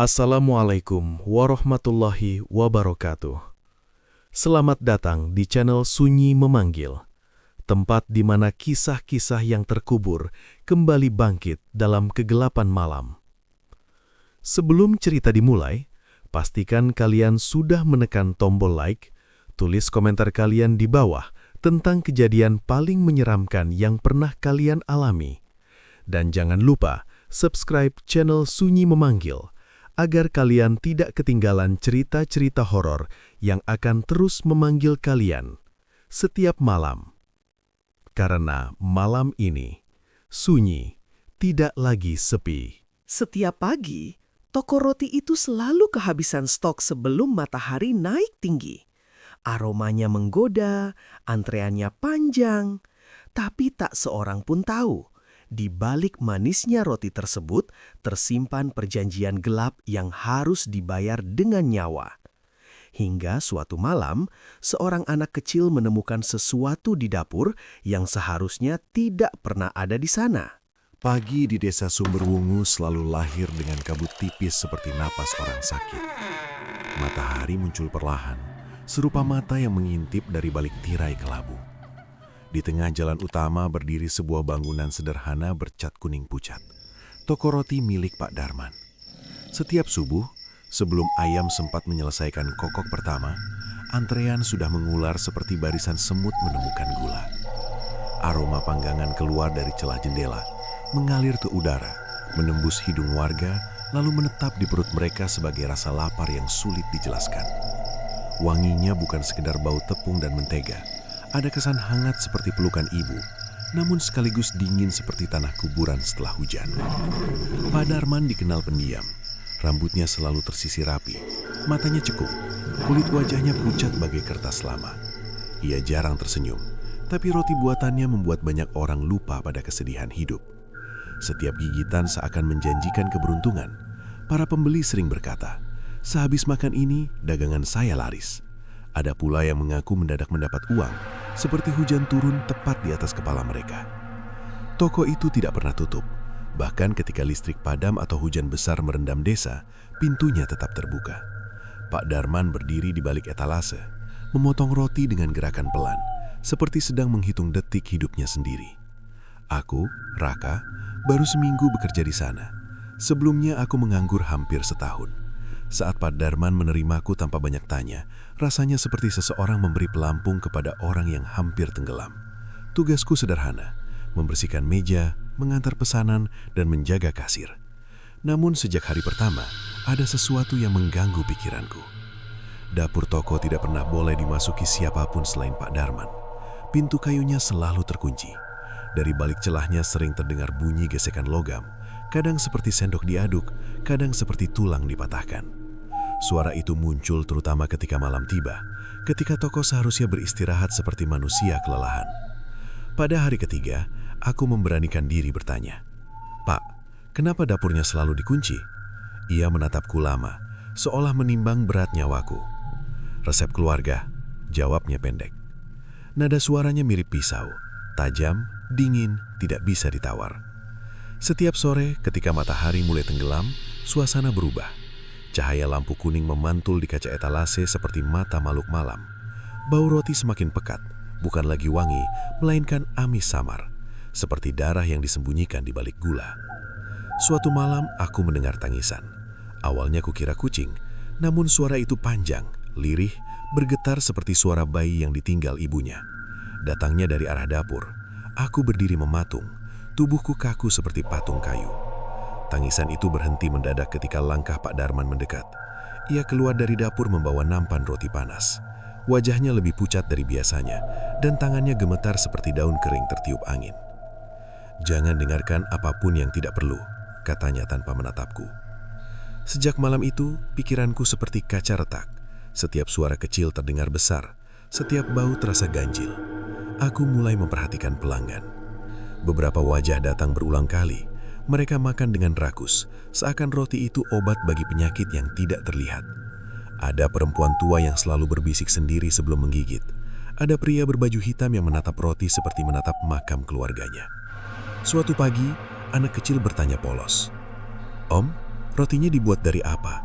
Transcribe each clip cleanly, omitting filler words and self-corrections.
Assalamualaikum warahmatullahi wabarakatuh. Selamat datang di channel Sunyi Memanggil, tempat di mana kisah-kisah yang terkubur kembali bangkit dalam kegelapan malam. Sebelum cerita dimulai, pastikan kalian sudah menekan tombol like, tulis komentar kalian di bawah tentang kejadian paling menyeramkan yang pernah kalian alami. Dan jangan lupa subscribe channel Sunyi Memanggil, agar kalian tidak ketinggalan cerita-cerita horor yang akan terus memanggil kalian setiap malam. Karena malam ini, sunyi, tidak lagi sepi. Setiap pagi, toko roti itu selalu kehabisan stok sebelum matahari naik tinggi. Aromanya menggoda, antreannya panjang, tapi tak seorang pun tahu. Di balik manisnya roti tersebut tersimpan perjanjian gelap yang harus dibayar dengan nyawa. Hingga suatu malam, seorang anak kecil menemukan sesuatu di dapur yang seharusnya tidak pernah ada di sana. Pagi di desa Sumberwungu selalu lahir dengan kabut tipis seperti napas orang sakit. Matahari muncul perlahan, serupa mata yang mengintip dari balik tirai kelabu. Di tengah jalan utama berdiri sebuah bangunan sederhana bercat kuning pucat. Toko roti milik Pak Darman. Setiap subuh, sebelum ayam sempat menyelesaikan kokok pertama, antrean sudah mengular seperti barisan semut menemukan gula. Aroma panggangan keluar dari celah jendela, mengalir ke udara, menembus hidung warga, lalu menetap di perut mereka sebagai rasa lapar yang sulit dijelaskan. Wanginya bukan sekedar bau tepung dan mentega. Ada kesan hangat seperti pelukan ibu, namun sekaligus dingin seperti tanah kuburan setelah hujan. Pak Darman dikenal pendiam. Rambutnya selalu tersisir rapi, matanya cekung, kulit wajahnya pucat bagai kertas lama. Ia jarang tersenyum, tapi roti buatannya membuat banyak orang lupa pada kesedihan hidup. Setiap gigitan seakan menjanjikan keberuntungan. Para pembeli sering berkata, "Sehabis makan ini, dagangan saya laris." Ada pula yang mengaku mendadak mendapat uang, seperti hujan turun tepat di atas kepala mereka. Toko itu tidak pernah tutup. Bahkan ketika listrik padam atau hujan besar merendam desa, pintunya tetap terbuka. Pak Darman berdiri di balik etalase, memotong roti dengan gerakan pelan, seperti sedang menghitung detik hidupnya sendiri. Aku, Raka, baru seminggu bekerja di sana. Sebelumnya aku menganggur hampir setahun. Saat Pak Darman menerimaku tanpa banyak tanya, rasanya seperti seseorang memberi pelampung kepada orang yang hampir tenggelam. Tugasku sederhana, membersihkan meja, mengantar pesanan, dan menjaga kasir. Namun sejak hari pertama, ada sesuatu yang mengganggu pikiranku. Dapur toko tidak pernah boleh dimasuki siapapun selain Pak Darman. Pintu kayunya selalu terkunci. Dari balik celahnya sering terdengar bunyi gesekan logam, kadang seperti sendok diaduk, kadang seperti tulang dipatahkan. Suara itu muncul terutama ketika malam tiba, ketika toko seharusnya beristirahat seperti manusia kelelahan. Pada hari ketiga, aku memberanikan diri bertanya, "Pak, kenapa dapurnya selalu dikunci?" Ia menatapku lama, seolah menimbang berat nyawaku. "Resep keluarga," jawabnya pendek. Nada suaranya mirip pisau, tajam, dingin, tidak bisa ditawar. Setiap sore ketika matahari mulai tenggelam, suasana berubah. Cahaya lampu kuning memantul di kaca etalase seperti mata makhluk malam. Bau roti semakin pekat, bukan lagi wangi, melainkan amis samar, seperti darah yang disembunyikan di balik gula. Suatu malam aku mendengar tangisan. Awalnya kukira kucing, namun suara itu panjang, lirih, bergetar seperti suara bayi yang ditinggal ibunya. Datangnya dari arah dapur. Aku berdiri mematung, tubuhku kaku seperti patung kayu. Tangisan itu berhenti mendadak ketika langkah Pak Darman mendekat. Ia keluar dari dapur membawa nampan roti panas. Wajahnya lebih pucat dari biasanya, dan tangannya gemetar seperti daun kering tertiup angin. "Jangan dengarkan apapun yang tidak perlu," katanya tanpa menatapku. Sejak malam itu, pikiranku seperti kaca retak. Setiap suara kecil terdengar besar, setiap bau terasa ganjil. Aku mulai memperhatikan pelanggan. Beberapa wajah datang berulang kali. Mereka makan dengan rakus, seakan roti itu obat bagi penyakit yang tidak terlihat. Ada perempuan tua yang selalu berbisik sendiri sebelum menggigit. Ada pria berbaju hitam yang menatap roti seperti menatap makam keluarganya. Suatu pagi, anak kecil bertanya polos, "Om, Rotinya dibuat dari apa?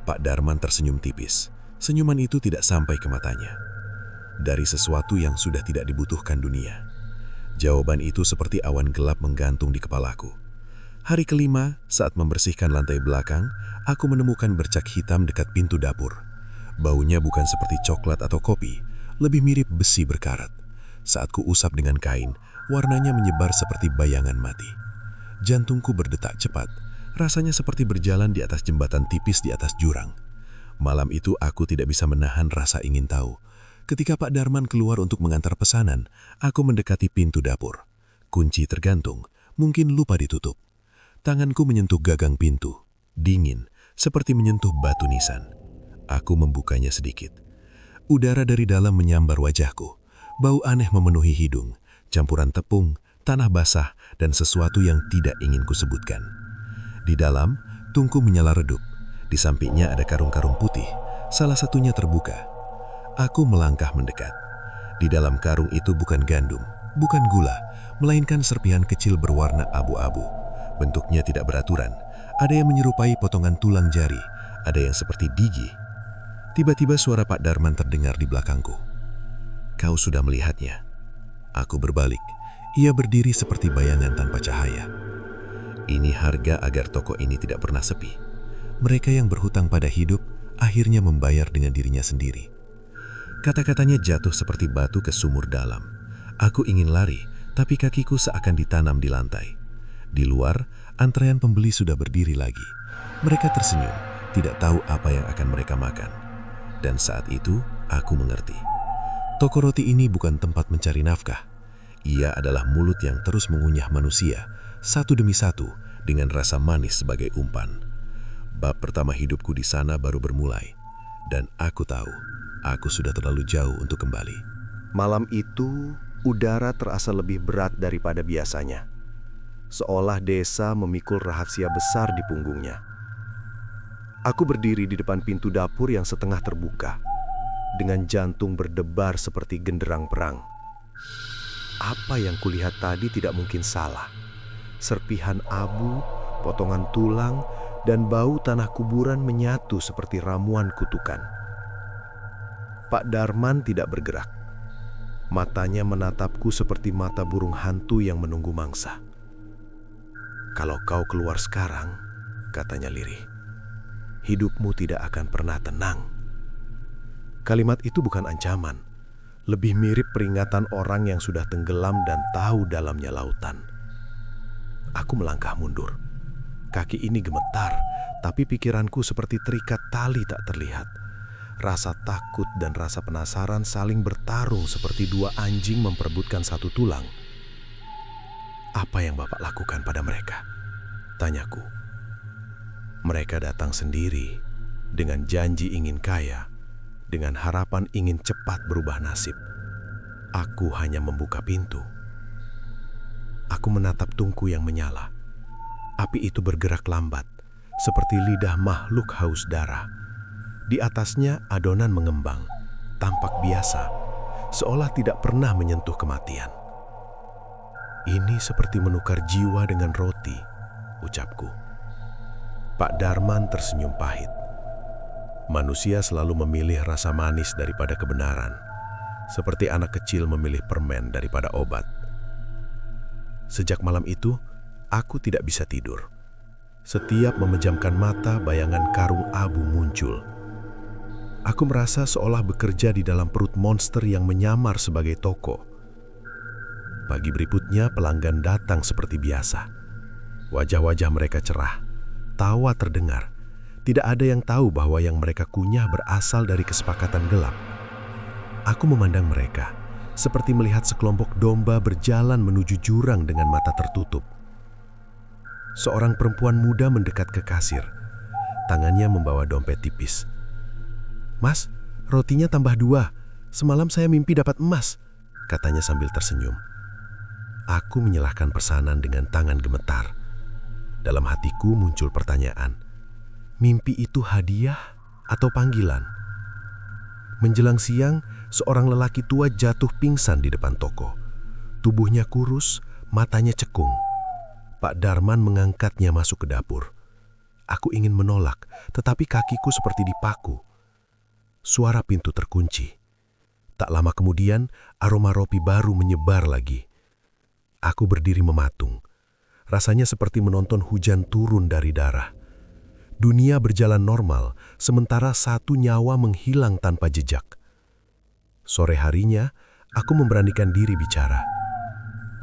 Pak Darman tersenyum tipis. Senyuman itu tidak sampai ke matanya. Dari sesuatu yang sudah tidak dibutuhkan dunia. Jawaban itu seperti awan gelap menggantung di kepalaku. Hari kelima, saat membersihkan lantai belakang, aku menemukan bercak hitam dekat pintu dapur. Baunya bukan seperti coklat atau kopi, lebih mirip besi berkarat. Saat ku usap dengan kain, warnanya menyebar seperti bayangan mati. Jantungku berdetak cepat. Rasanya seperti berjalan di atas jembatan tipis di atas jurang. Malam itu aku tidak bisa menahan rasa ingin tahu. Ketika Pak Darman keluar untuk mengantar pesanan, aku mendekati pintu dapur. Kunci tergantung, mungkin lupa ditutup. Tanganku menyentuh gagang pintu, dingin, seperti menyentuh batu nisan. Aku membukanya sedikit. Udara dari dalam menyambar wajahku. Bau aneh memenuhi hidung, campuran tepung, tanah basah, dan sesuatu yang tidak ingin kusebutkan. Di dalam, tungku menyala redup. Di sampingnya ada karung-karung putih, salah satunya terbuka. Aku melangkah mendekat. Di dalam karung itu bukan gandum, bukan gula, melainkan serpihan kecil berwarna abu-abu. Bentuknya tidak beraturan, ada yang menyerupai potongan tulang jari, ada yang seperti digi. Tiba-tiba suara Pak Darman terdengar di belakangku. Kau sudah melihatnya. Aku berbalik, ia berdiri seperti bayangan tanpa cahaya. Ini harga agar toko ini tidak pernah sepi. Mereka yang berhutang pada hidup akhirnya membayar dengan dirinya sendiri. Kata-katanya jatuh seperti batu ke sumur dalam. Aku ingin lari, tapi kakiku seakan ditanam di lantai. Di luar, antrean pembeli sudah berdiri lagi. Mereka tersenyum, tidak tahu apa yang akan mereka makan. Dan saat itu, aku mengerti. Toko roti ini bukan tempat mencari nafkah. Ia adalah mulut yang terus mengunyah manusia, satu demi satu, dengan rasa manis sebagai umpan. Bab pertama hidupku di sana baru bermulai, dan aku tahu, aku sudah terlalu jauh untuk kembali. Malam itu, udara terasa lebih berat daripada biasanya. Seolah desa memikul rahasia besar di punggungnya. Aku berdiri di depan pintu dapur yang setengah terbuka, dengan jantung berdebar seperti genderang perang. Apa yang kulihat tadi tidak mungkin salah. Serpihan abu, potongan tulang, dan bau tanah kuburan menyatu seperti ramuan kutukan. Pak Darman tidak bergerak. Matanya menatapku seperti mata burung hantu yang menunggu mangsa. "Kalau kau keluar sekarang," katanya lirih, "hidupmu tidak akan pernah tenang." Kalimat itu bukan ancaman, lebih mirip peringatan orang yang sudah tenggelam dan tahu dalamnya lautan. Aku melangkah mundur. Kaki ini gemetar, tapi pikiranku seperti terikat tali tak terlihat. Rasa takut dan rasa penasaran saling bertarung seperti dua anjing memperebutkan satu tulang. "Apa yang Bapak lakukan pada mereka?" tanyaku. "Mereka datang sendiri, dengan janji ingin kaya, dengan harapan ingin cepat berubah nasib. Aku hanya membuka pintu." Aku menatap tungku yang menyala. Api itu bergerak lambat, seperti lidah makhluk haus darah. Di atasnya adonan mengembang, tampak biasa, seolah tidak pernah menyentuh kematian. "Ini seperti menukar jiwa dengan roti," ucapku. Pak Darman tersenyum pahit. "Manusia selalu memilih rasa manis daripada kebenaran, seperti anak kecil memilih permen daripada obat." Sejak malam itu, aku tidak bisa tidur. Setiap memejamkan mata, bayangan karung abu muncul. Aku merasa seolah bekerja di dalam perut monster yang menyamar sebagai toko. Pagi berikutnya, pelanggan datang seperti biasa. Wajah-wajah mereka cerah, tawa terdengar. Tidak ada yang tahu bahwa yang mereka kunyah berasal dari kesepakatan gelap. Aku memandang mereka, seperti melihat sekelompok domba berjalan menuju jurang dengan mata tertutup. Seorang perempuan muda mendekat ke kasir. Tangannya membawa dompet tipis. "Mas, rotinya tambah 2. Semalam saya mimpi dapat emas," katanya sambil tersenyum. Aku menyelahkan pesanan dengan tangan gemetar. Dalam hatiku muncul pertanyaan. Mimpi itu hadiah atau panggilan? Menjelang siang, seorang lelaki tua jatuh pingsan di depan toko. Tubuhnya kurus, matanya cekung. Pak Darman mengangkatnya masuk ke dapur. Aku ingin menolak, tetapi kakiku seperti dipaku. Suara pintu terkunci. Tak lama kemudian, aroma roti baru menyebar lagi. Aku berdiri mematung. Rasanya seperti menonton hujan turun dari darah. Dunia berjalan normal, sementara satu nyawa menghilang tanpa jejak. Sore harinya, aku memberanikan diri bicara.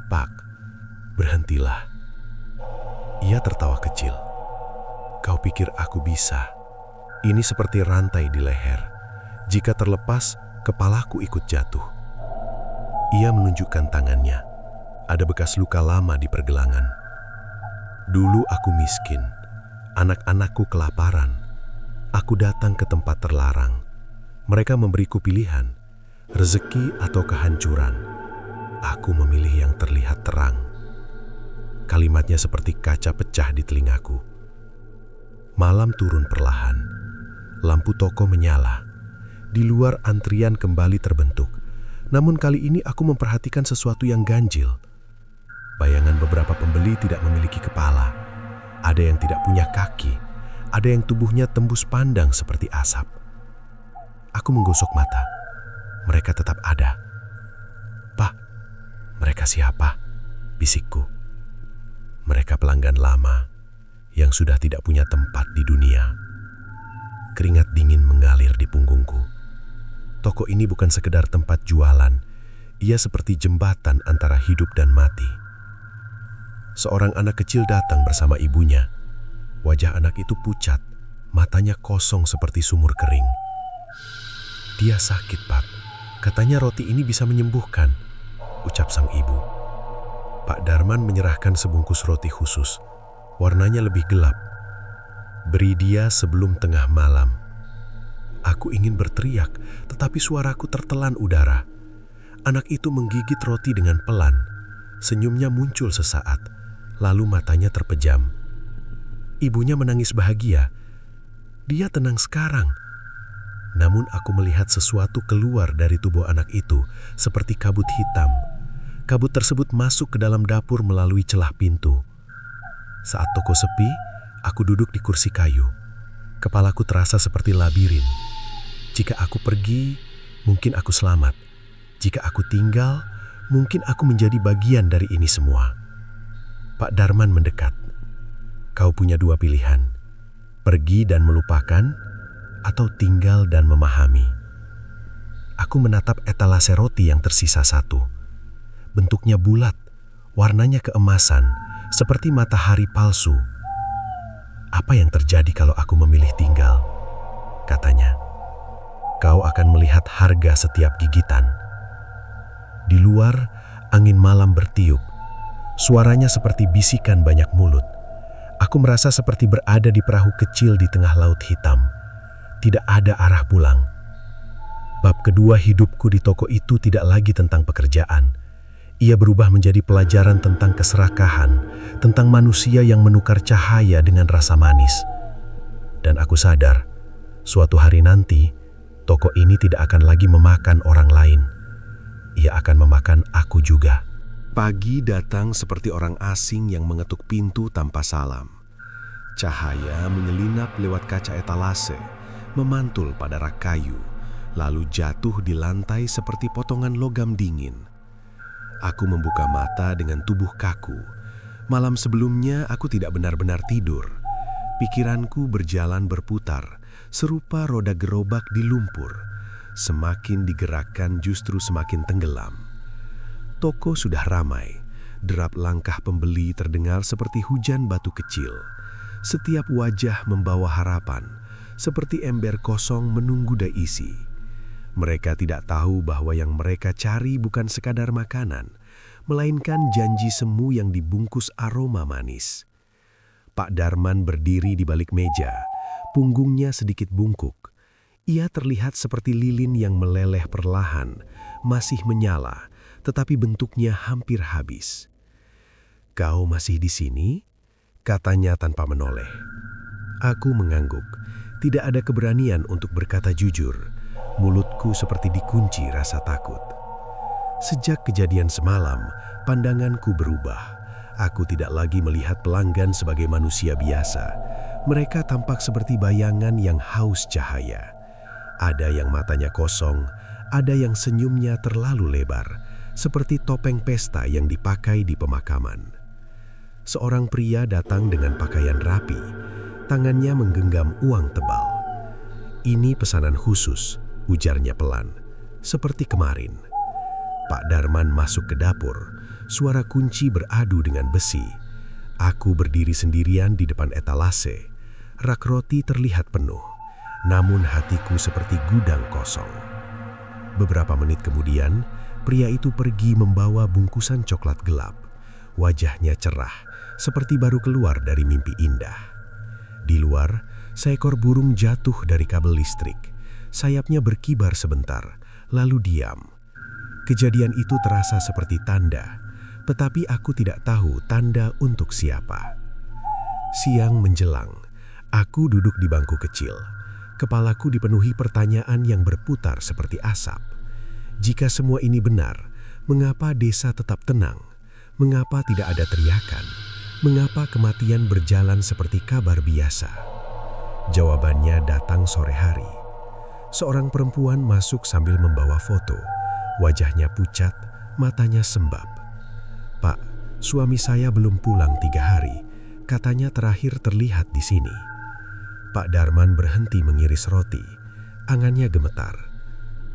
"Pak, berhentilah." Ia tertawa kecil. "Kau pikir aku bisa? Ini seperti rantai di leher. Jika terlepas, kepalaku ikut jatuh." Ia menunjukkan tangannya. Ada bekas luka lama di pergelangan. "Dulu aku miskin. Anak-anakku kelaparan. Aku datang ke tempat terlarang. Mereka memberiku pilihan, rezeki atau kehancuran. Aku memilih yang terlihat terang." Kalimatnya seperti kaca pecah di telingaku. Malam turun perlahan. Lampu toko menyala. Di luar antrian kembali terbentuk. Namun kali ini aku memperhatikan sesuatu yang ganjil. Bayangan beberapa pembeli tidak memiliki kepala. Ada yang tidak punya kaki. Ada yang tubuhnya tembus pandang seperti asap. Aku menggosok mata. Mereka tetap ada. "Pak, mereka siapa?" bisikku. "Mereka pelanggan lama yang sudah tidak punya tempat di dunia." Keringat dingin mengalir di punggungku. Toko ini bukan sekedar tempat jualan. Ia seperti jembatan antara hidup dan mati. Seorang anak kecil datang bersama ibunya. Wajah anak itu pucat, matanya kosong seperti sumur kering. "Dia sakit, Pak. Katanya roti ini bisa menyembuhkan," ucap sang ibu. Pak Darman menyerahkan sebungkus roti khusus. Warnanya lebih gelap. "Beri dia sebelum tengah malam." Aku ingin berteriak, tetapi suaraku tertelan udara. Anak itu menggigit roti dengan pelan. Senyumnya muncul sesaat, lalu matanya terpejam. Ibunya menangis bahagia. Dia tenang sekarang. Namun aku melihat sesuatu keluar dari tubuh anak itu, seperti kabut hitam. Kabut tersebut masuk ke dalam dapur melalui celah pintu. Saat toko sepi, aku duduk di kursi kayu. Kepalaku terasa seperti labirin. Jika aku pergi, mungkin aku selamat. Jika aku tinggal, mungkin aku menjadi bagian dari ini semua. Pak Darman mendekat. "Kau punya dua pilihan. Pergi dan melupakan, atau tinggal dan memahami." Aku menatap etalase roti yang tersisa satu. Bentuknya bulat, warnanya keemasan, seperti matahari palsu. "Apa yang terjadi kalau aku memilih tinggal?" katanya. "Kau akan melihat harga setiap gigitan." Di luar, angin malam bertiup. Suaranya seperti bisikan banyak mulut. Aku merasa seperti berada di perahu kecil di tengah laut hitam. Tidak ada arah pulang. Bab kedua hidupku di toko itu tidak lagi tentang pekerjaan. Ia berubah menjadi pelajaran tentang keserakahan, tentang manusia yang menukar cahaya dengan rasa manis. Dan aku sadar, suatu hari nanti, toko ini tidak akan lagi memakan orang lain. Ia akan memakan aku juga. Pagi datang seperti orang asing yang mengetuk pintu tanpa salam. Cahaya menyelinap lewat kaca etalase, memantul pada rak kayu, lalu jatuh di lantai seperti potongan logam dingin. Aku membuka mata dengan tubuh kaku. Malam sebelumnya aku tidak benar-benar tidur. Pikiranku berjalan berputar, serupa roda gerobak di lumpur. Semakin digerakkan justru semakin tenggelam. Toko sudah ramai. Derap langkah pembeli terdengar seperti hujan batu kecil. Setiap wajah membawa harapan, seperti ember kosong menunggu diisi. Mereka tidak tahu bahwa yang mereka cari bukan sekadar makanan, melainkan janji semu yang dibungkus aroma manis. Pak Darman berdiri di balik meja, punggungnya sedikit bungkuk. Ia terlihat seperti lilin yang meleleh perlahan, masih menyala, tetapi bentuknya hampir habis. "Kau masih di sini?" katanya tanpa menoleh. Aku mengangguk. Tidak ada keberanian untuk berkata jujur. Mulutku seperti dikunci rasa takut. Sejak kejadian semalam, pandanganku berubah. Aku tidak lagi melihat pelanggan sebagai manusia biasa. Mereka tampak seperti bayangan yang haus cahaya. Ada yang matanya kosong, ada yang senyumnya terlalu lebar, seperti topeng pesta yang dipakai di pemakaman. Seorang pria datang dengan pakaian rapi, tangannya menggenggam uang tebal. "Ini pesanan khusus," ujarnya pelan, "seperti kemarin." Pak Darman masuk ke dapur, suara kunci beradu dengan besi. Aku berdiri sendirian di depan etalase. Rak roti terlihat penuh, namun hatiku seperti gudang kosong. Beberapa menit kemudian, pria itu pergi membawa bungkusan coklat gelap. Wajahnya cerah, seperti baru keluar dari mimpi indah. Di luar, seekor burung jatuh dari kabel listrik. Sayapnya berkibar sebentar, lalu diam. Kejadian itu terasa seperti tanda, tetapi aku tidak tahu tanda untuk siapa. Siang menjelang, aku duduk di bangku kecil. Kepalaku dipenuhi pertanyaan yang berputar seperti asap. Jika semua ini benar, mengapa desa tetap tenang? Mengapa tidak ada teriakan? Mengapa kematian berjalan seperti kabar biasa? Jawabannya datang sore hari. Seorang perempuan masuk sambil membawa foto. Wajahnya pucat, matanya sembab. "Pak, suami saya belum pulang 3 hari. Katanya terakhir terlihat di sini." Pak Darman berhenti mengiris roti. Angannya gemetar.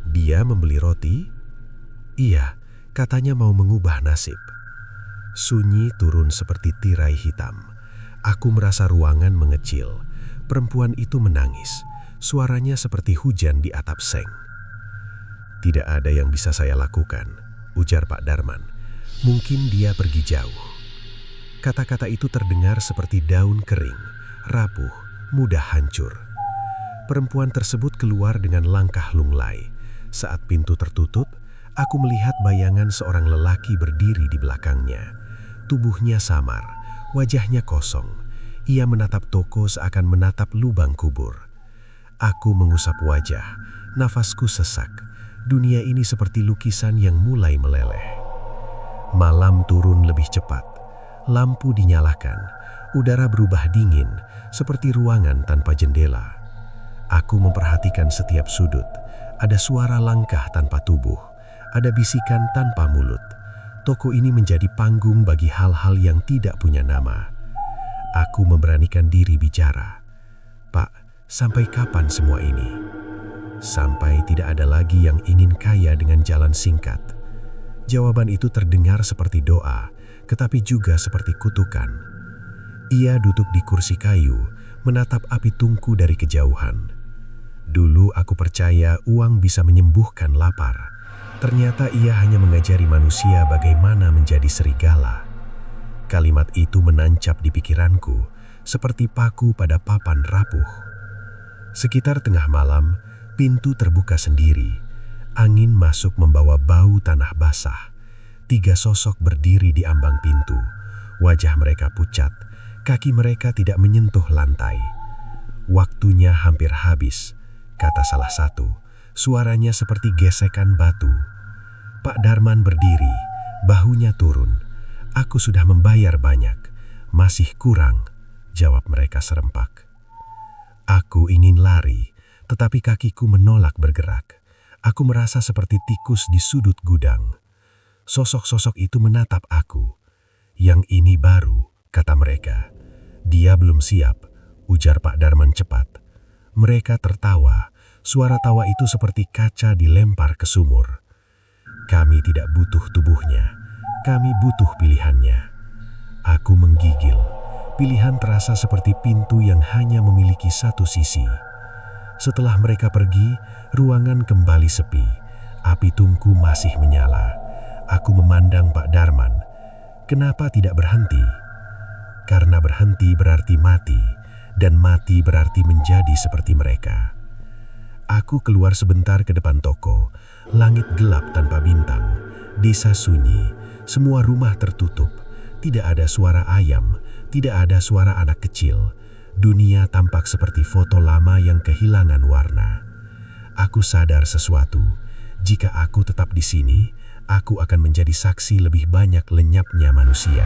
"Dia membeli roti?" "Iya, katanya mau mengubah nasib." Sunyi turun seperti tirai hitam. Aku merasa ruangan mengecil. Perempuan itu menangis. Suaranya seperti hujan di atap seng. "Tidak ada yang bisa saya lakukan," ujar Pak Darman. "Mungkin dia pergi jauh." Kata-kata itu terdengar seperti daun kering, rapuh, mudah hancur. Perempuan tersebut keluar dengan langkah lunglai. Saat pintu tertutup, aku melihat bayangan seorang lelaki berdiri di belakangnya. Tubuhnya samar, wajahnya kosong. Ia menatap toko seakan menatap lubang kubur. Aku mengusap wajah, nafasku sesak. Dunia ini seperti lukisan yang mulai meleleh. Malam turun lebih cepat. Lampu dinyalakan. Udara berubah dingin, seperti ruangan tanpa jendela. Aku memperhatikan setiap sudut. Ada suara langkah tanpa tubuh. Ada bisikan tanpa mulut. Toko ini menjadi panggung bagi hal-hal yang tidak punya nama. Aku memberanikan diri bicara. "Pak, sampai kapan semua ini?" "Sampai tidak ada lagi yang ingin kaya dengan jalan singkat." Jawaban itu terdengar seperti doa, tetapi juga seperti kutukan. Ia duduk di kursi kayu, menatap api tungku dari kejauhan. Dulu aku percaya uang bisa menyembuhkan lapar. Ternyata ia hanya mengajari manusia bagaimana menjadi serigala. Kalimat itu menancap di pikiranku, seperti paku pada papan rapuh. Sekitar tengah malam, pintu terbuka sendiri. Angin masuk membawa bau tanah basah. 3 sosok berdiri di ambang pintu. Wajah mereka pucat, kaki mereka tidak menyentuh lantai. "Waktunya hampir habis," kata salah satu. Suaranya seperti gesekan batu. Pak Darman berdiri, bahunya turun. "Aku sudah membayar banyak, masih kurang," jawab mereka serempak. Aku ingin lari, tetapi kakiku menolak bergerak. Aku merasa seperti tikus di sudut gudang. Sosok-sosok itu menatap aku. "Yang ini baru," kata mereka. "Dia belum siap," ujar Pak Darman cepat. Mereka tertawa. Suara tawa itu seperti kaca dilempar ke sumur. Kami tidak butuh tubuhnya, kami butuh pilihannya. Aku menggigil. Pilihan terasa seperti pintu yang hanya memiliki satu sisi. Setelah mereka pergi, ruangan kembali sepi. Api tungku masih menyala. Aku memandang Pak Darman. Kenapa tidak berhenti? Karena berhenti berarti mati, dan mati berarti menjadi seperti mereka. Aku keluar sebentar ke depan toko. Langit gelap tanpa bintang. Desa sunyi. Semua rumah tertutup. Tidak ada suara ayam. Tidak ada suara anak kecil. Dunia tampak seperti foto lama yang kehilangan warna. Aku sadar sesuatu. Jika aku tetap di sini, aku akan menjadi saksi lebih banyak lenyapnya manusia.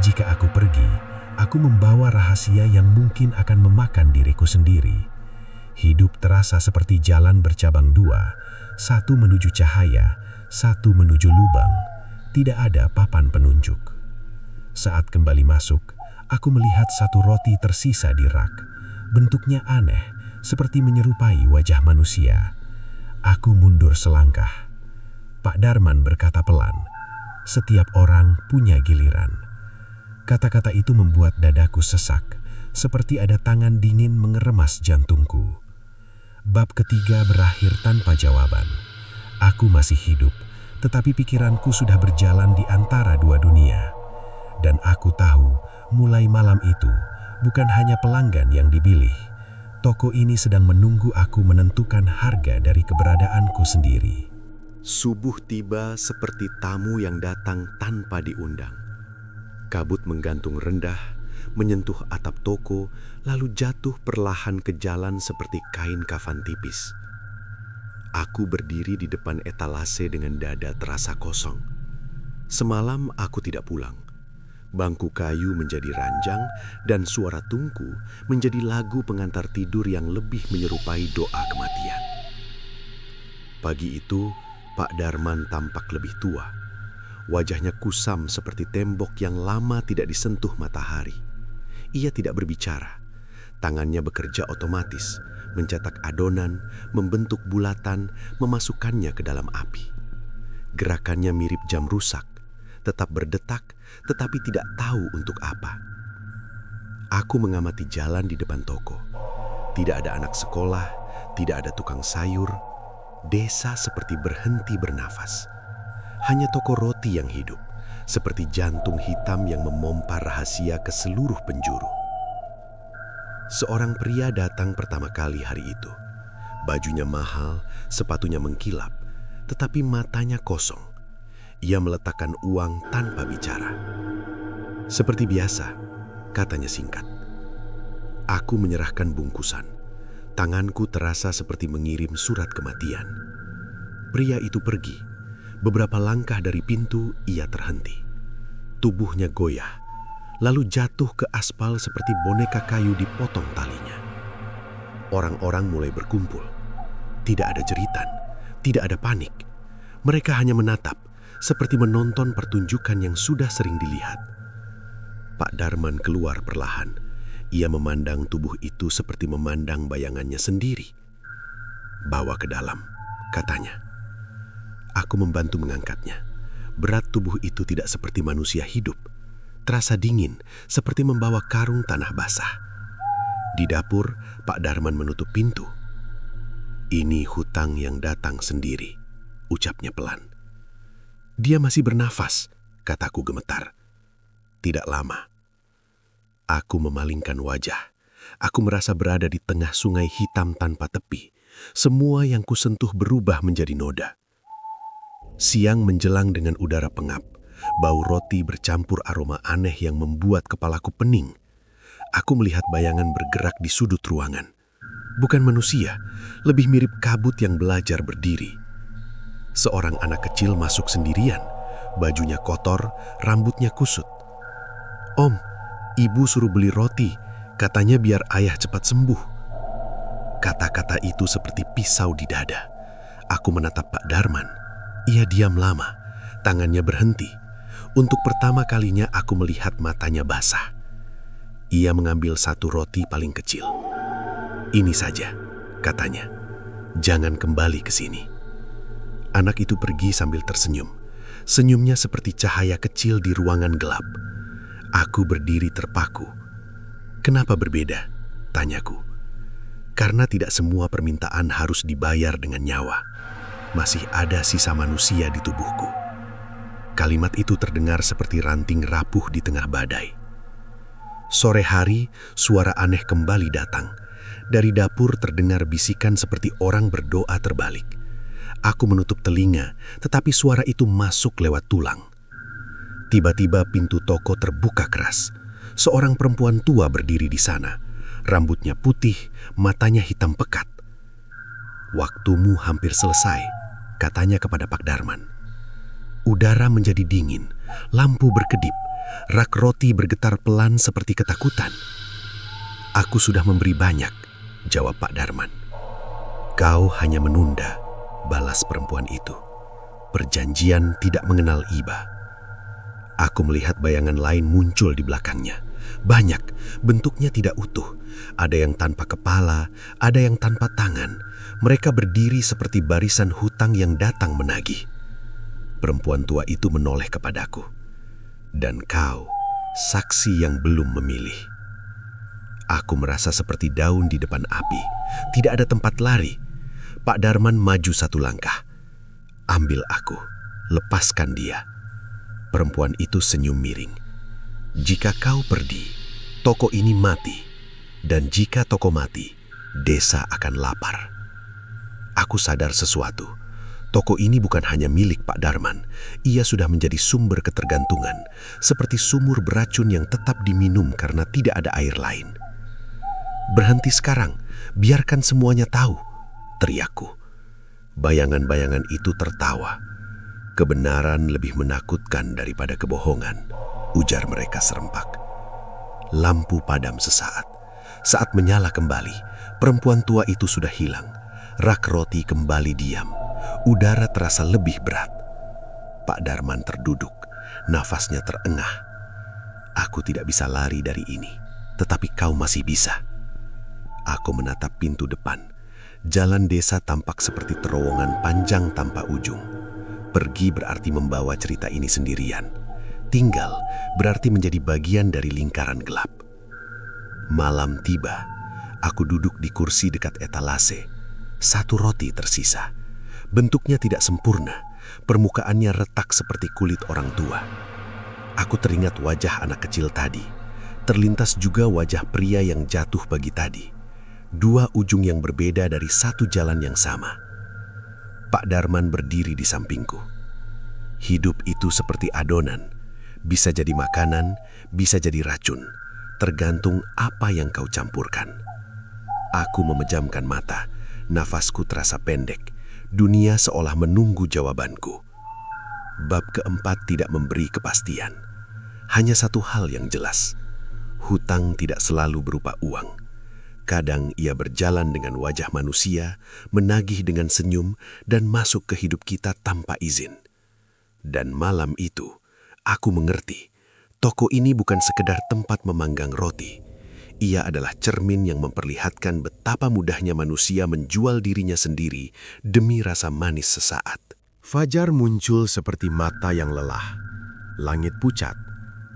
Jika aku pergi, Aku membawa rahasia yang mungkin akan memakan diriku sendiri. Hidup terasa seperti jalan bercabang dua, satu menuju cahaya, satu menuju lubang. Tidak ada papan penunjuk. Saat kembali masuk, aku melihat satu roti tersisa di rak. Bentuknya aneh, seperti menyerupai wajah manusia. Aku mundur selangkah. Pak Darman berkata pelan, "Setiap orang punya giliran." Kata-kata itu membuat dadaku sesak, seperti ada tangan dingin mengeremas jantungku. Bab ketiga berakhir tanpa jawaban. Aku masih hidup, tetapi pikiranku sudah berjalan di antara dua dunia. Dan aku tahu, mulai malam itu, bukan hanya pelanggan yang dibilih. Toko ini sedang menunggu aku menentukan harga dari keberadaanku sendiri. Subuh tiba seperti tamu yang datang tanpa diundang. Kabut menggantung rendah, menyentuh atap toko, lalu jatuh perlahan ke jalan seperti kain kafan tipis. Aku berdiri di depan etalase dengan dada terasa kosong. Semalam aku tidak pulang. Bangku kayu menjadi ranjang dan suara tungku menjadi lagu pengantar tidur yang lebih menyerupai doa kematian. Pagi itu, Pak Darman tampak lebih tua. Wajahnya kusam seperti tembok yang lama tidak disentuh matahari. Ia tidak berbicara. Tangannya bekerja otomatis, mencetak adonan, membentuk bulatan, memasukkannya ke dalam api. Gerakannya mirip jam rusak, tetap berdetak, tetapi tidak tahu untuk apa. Aku mengamati jalan di depan toko. Tidak ada anak sekolah, tidak ada tukang sayur. Desa seperti berhenti bernafas. Hanya toko roti yang hidup, seperti jantung hitam yang memompa rahasia ke seluruh penjuru. Seorang pria datang pertama kali hari itu. Bajunya mahal, sepatunya mengkilap, tetapi matanya kosong. Ia meletakkan uang tanpa bicara. "Seperti biasa," katanya singkat. Aku menyerahkan bungkusan. Tanganku terasa seperti mengirim surat kematian. Pria itu pergi. Beberapa langkah dari pintu, ia terhenti. Tubuhnya goyah, lalu jatuh ke aspal seperti boneka kayu dipotong talinya. Orang-orang mulai berkumpul. Tidak ada jeritan, tidak ada panik. Mereka hanya menatap, seperti menonton pertunjukan yang sudah sering dilihat. Pak Darman keluar perlahan. Ia memandang tubuh itu seperti memandang bayangannya sendiri. "Bawa ke dalam," katanya. Aku membantu mengangkatnya. Berat tubuh itu tidak seperti manusia hidup. Terasa dingin, seperti membawa karung tanah basah. Di dapur, Pak Darman menutup pintu. "Ini hutang yang datang sendiri," ucapnya pelan. "Dia masih bernafas," kataku gemetar. "Tidak lama." Aku memalingkan wajah. Aku merasa berada di tengah sungai hitam tanpa tepi. Semua yang kusentuh berubah menjadi noda. Siang menjelang dengan udara pengap. Bau roti bercampur aroma aneh yang membuat kepalaku pening. Aku melihat bayangan bergerak di sudut ruangan. Bukan manusia, lebih mirip kabut yang belajar berdiri. Seorang anak kecil masuk sendirian. Bajunya kotor, rambutnya kusut. "Om, ibu suruh beli roti. Katanya biar ayah cepat sembuh." Kata-kata itu seperti pisau di dada. Aku menatap Pak Darman. Ia diam lama, tangannya berhenti. Untuk pertama kalinya aku melihat matanya basah. Ia mengambil satu roti paling kecil. "Ini saja," katanya. "Jangan kembali ke sini." Anak itu pergi sambil tersenyum. Senyumnya seperti cahaya kecil di ruangan gelap. Aku berdiri terpaku. "Kenapa berbeda?" tanyaku. "Karena tidak semua permintaan harus dibayar dengan nyawa. Masih ada sisa manusia di tubuhku." Kalimat itu terdengar seperti ranting rapuh di tengah badai. Sore hari, suara aneh kembali datang. Dari dapur terdengar bisikan seperti orang berdoa terbalik. Aku menutup telinga, tetapi suara itu masuk lewat tulang. Tiba-tiba pintu toko terbuka keras. Seorang perempuan tua berdiri di sana. Rambutnya putih, matanya hitam pekat. "Waktumu hampir selesai," katanya kepada Pak Darman. Udara menjadi dingin, lampu berkedip, Rak roti bergetar pelan seperti ketakutan. "Aku sudah memberi banyak," jawab Pak Darman. "Kau hanya menunda," balas perempuan itu. "Perjanjian tidak mengenal iba." Aku melihat bayangan lain muncul di belakangnya. Banyak, bentuknya tidak utuh. Ada yang tanpa kepala, ada yang tanpa tangan. Mereka berdiri seperti barisan hutang yang datang menagih. Perempuan tua itu menoleh kepadaku. "Dan kau, saksi yang belum memilih." Aku merasa seperti daun di depan api. Tidak ada tempat lari. Pak Darman maju satu langkah. "Ambil aku, lepaskan dia." Perempuan itu senyum miring. "Jika kau pergi, toko ini mati. Dan jika toko mati, desa akan lapar." Aku sadar sesuatu. Toko ini bukan hanya milik Pak Darman. Ia sudah menjadi sumber ketergantungan, seperti sumur beracun yang tetap diminum karena tidak ada air lain. "Berhenti sekarang, biarkan semuanya tahu," teriakku. Bayangan-bayangan itu tertawa. "Kebenaran lebih menakutkan daripada kebohongan," ujar mereka serempak. Lampu padam sesaat. Saat menyala kembali, perempuan tua itu sudah hilang. Rak roti kembali diam. Udara terasa lebih berat. Pak Darman terduduk, nafasnya terengah. "Aku tidak bisa lari dari ini, tetapi kau masih bisa." Aku menatap pintu depan. Jalan desa tampak seperti terowongan panjang tanpa ujung. Pergi berarti membawa cerita ini sendirian. Tinggal berarti menjadi bagian dari lingkaran gelap. Malam tiba. Aku duduk di kursi dekat etalase. Satu roti tersisa. Bentuknya tidak sempurna. Permukaannya retak seperti kulit orang tua. Aku teringat wajah anak kecil tadi. Terlintas juga wajah pria yang jatuh pagi tadi. Dua ujung yang berbeda dari satu jalan yang sama. Pak Darman berdiri di sampingku. "Hidup itu seperti adonan. Bisa jadi makanan, bisa jadi racun. Tergantung apa yang kau campurkan." Aku memejamkan mata. Nafasku terasa pendek. Dunia seolah menunggu jawabanku. Bab keempat tidak memberi kepastian. Hanya satu hal yang jelas. Hutang tidak selalu berupa uang. Kadang ia berjalan dengan wajah manusia, menagih dengan senyum, dan masuk ke hidup kita tanpa izin. Dan malam itu, aku mengerti. Toko ini bukan sekedar tempat memanggang roti. Ia adalah cermin yang memperlihatkan betapa mudahnya manusia menjual dirinya sendiri demi rasa manis sesaat. Fajar muncul seperti mata yang lelah. Langit pucat,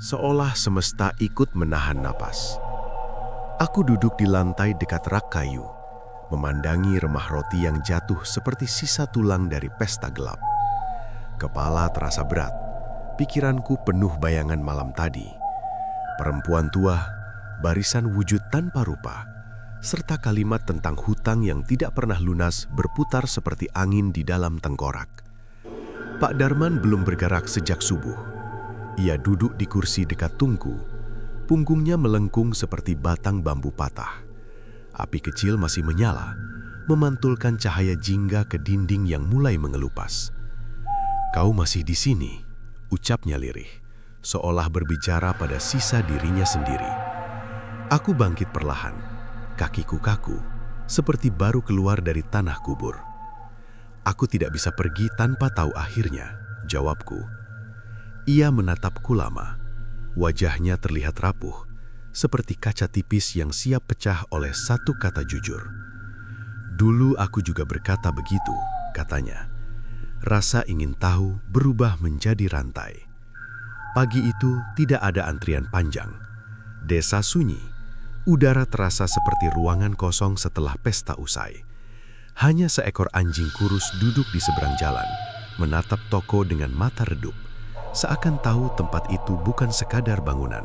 seolah semesta ikut menahan napas. Aku duduk di lantai dekat rak kayu, memandangi remah roti yang jatuh seperti sisa tulang dari pesta gelap. Kepala terasa berat, pikiranku penuh bayangan malam tadi. Perempuan tua, barisan wujud tanpa rupa, serta kalimat tentang hutang yang tidak pernah lunas berputar seperti angin di dalam tengkorak. Pak Darman belum bergerak sejak subuh. Ia duduk di kursi dekat tungku, punggungnya melengkung seperti batang bambu patah. Api kecil masih menyala, memantulkan cahaya jingga ke dinding yang mulai mengelupas. "Kau masih di sini," ucapnya lirih, seolah berbicara pada sisa dirinya sendiri. Aku bangkit perlahan, kakiku kaku, seperti baru keluar dari tanah kubur. "Aku tidak bisa pergi tanpa tahu akhirnya," jawabku. Ia menatapku lama. Wajahnya terlihat rapuh, seperti kaca tipis yang siap pecah oleh satu kata jujur. "Dulu aku juga berkata begitu," katanya. "Rasa ingin tahu berubah menjadi rantai." Pagi itu tidak ada antrian panjang. Desa sunyi. Udara terasa seperti ruangan kosong setelah pesta usai. Hanya seekor anjing kurus duduk di seberang jalan, menatap toko dengan mata redup, seakan tahu tempat itu bukan sekadar bangunan.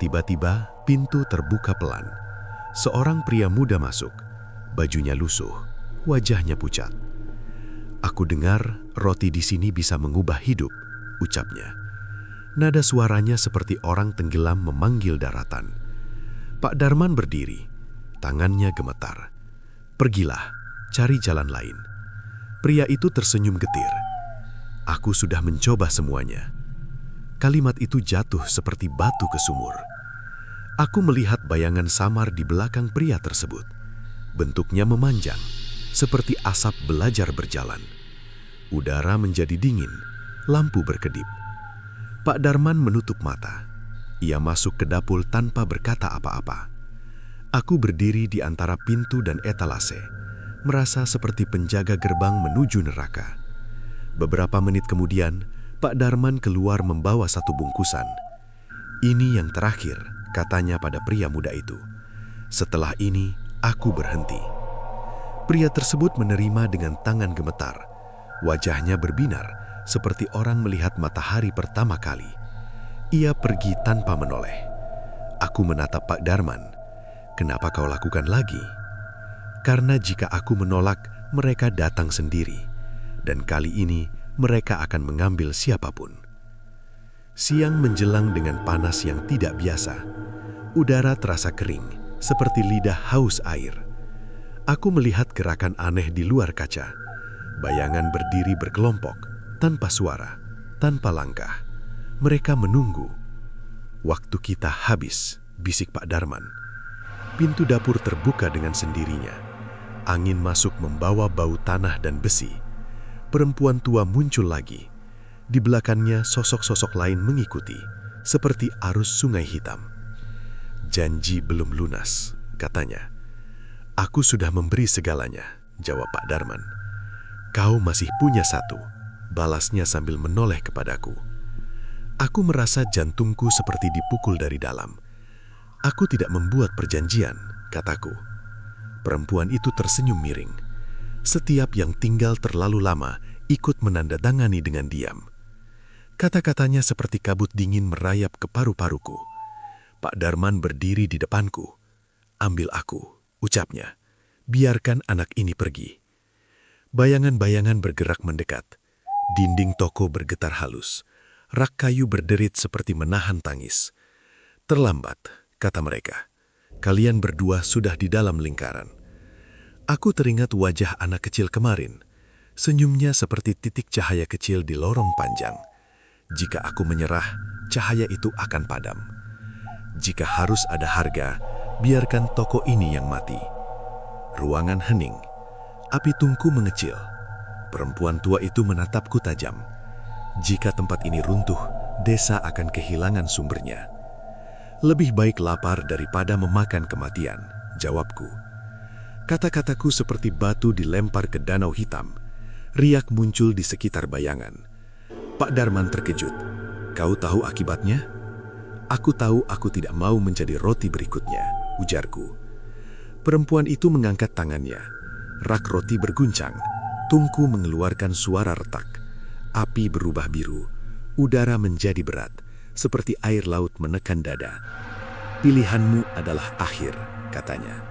Tiba-tiba, pintu terbuka pelan. Seorang pria muda masuk, bajunya lusuh, wajahnya pucat. "Aku dengar roti di sini bisa mengubah hidup," ucapnya. Nada suaranya seperti orang tenggelam memanggil daratan. Pak Darman berdiri, tangannya gemetar. "Pergilah, cari jalan lain." Pria itu tersenyum getir. "Aku sudah mencoba semuanya." Kalimat itu jatuh seperti batu ke sumur. Aku melihat bayangan samar di belakang pria tersebut. Bentuknya memanjang, seperti asap belajar berjalan. Udara menjadi dingin, lampu berkedip. Pak Darman menutup mata. Ia masuk ke dapur tanpa berkata apa-apa. Aku berdiri di antara pintu dan etalase, merasa seperti penjaga gerbang menuju neraka. Beberapa menit kemudian, Pak Darman keluar membawa satu bungkusan. "Ini yang terakhir," katanya pada pria muda itu. "Setelah ini, aku berhenti." Pria tersebut menerima dengan tangan gemetar. Wajahnya berbinar, seperti orang melihat matahari pertama kali. Ia pergi tanpa menoleh. Aku menatap Pak Darman. "Kenapa kau lakukan lagi?" "Karena jika aku menolak, mereka datang sendiri. Dan kali ini, mereka akan mengambil siapapun." Siang menjelang dengan panas yang tidak biasa. Udara terasa kering, seperti lidah haus air. Aku melihat gerakan aneh di luar kaca. Bayangan berdiri berkelompok, tanpa suara, tanpa langkah. Mereka menunggu. "Waktu kita habis," bisik Pak Darman. Pintu dapur terbuka dengan sendirinya. Angin masuk membawa bau tanah dan besi. Perempuan tua muncul lagi. Di belakangnya sosok-sosok lain mengikuti, seperti arus sungai hitam. "Janji belum lunas," katanya. "Aku sudah memberi segalanya," jawab Pak Darman. "Kau masih punya satu," balasnya sambil menoleh kepadaku. Aku merasa jantungku seperti dipukul dari dalam. "Aku tidak membuat perjanjian," kataku. Perempuan itu tersenyum miring. Setiap yang tinggal terlalu lama ikut menandatangani dengan diam. Kata-katanya seperti kabut dingin merayap ke paru-paruku. Pak Darman berdiri di depanku. "Ambil aku," ucapnya. "Biarkan anak ini pergi." Bayangan-bayangan bergerak mendekat. Dinding toko bergetar halus. Rak kayu berderit seperti menahan tangis. "Terlambat," kata mereka. "Kalian berdua sudah di dalam lingkaran." Aku teringat wajah anak kecil kemarin. Senyumnya seperti titik cahaya kecil di lorong panjang. Jika aku menyerah, cahaya itu akan padam. Jika harus ada harga, biarkan toko ini yang mati. Ruangan hening. Api tungku mengecil. Perempuan tua itu menatapku tajam. Jika tempat ini runtuh, desa akan kehilangan sumbernya. "Lebih baik lapar daripada memakan kematian," jawabku. Kata-kataku seperti batu dilempar ke danau hitam. Riak muncul di sekitar bayangan. Pak Darman terkejut. "Kau tahu akibatnya?" "Aku tahu aku tidak mau menjadi roti berikutnya," ujarku. Perempuan itu mengangkat tangannya. Rak roti berguncang. Tungku mengeluarkan suara retak. Api berubah biru. Udara menjadi berat, seperti air laut menekan dada. "Pilihanmu adalah akhir," katanya.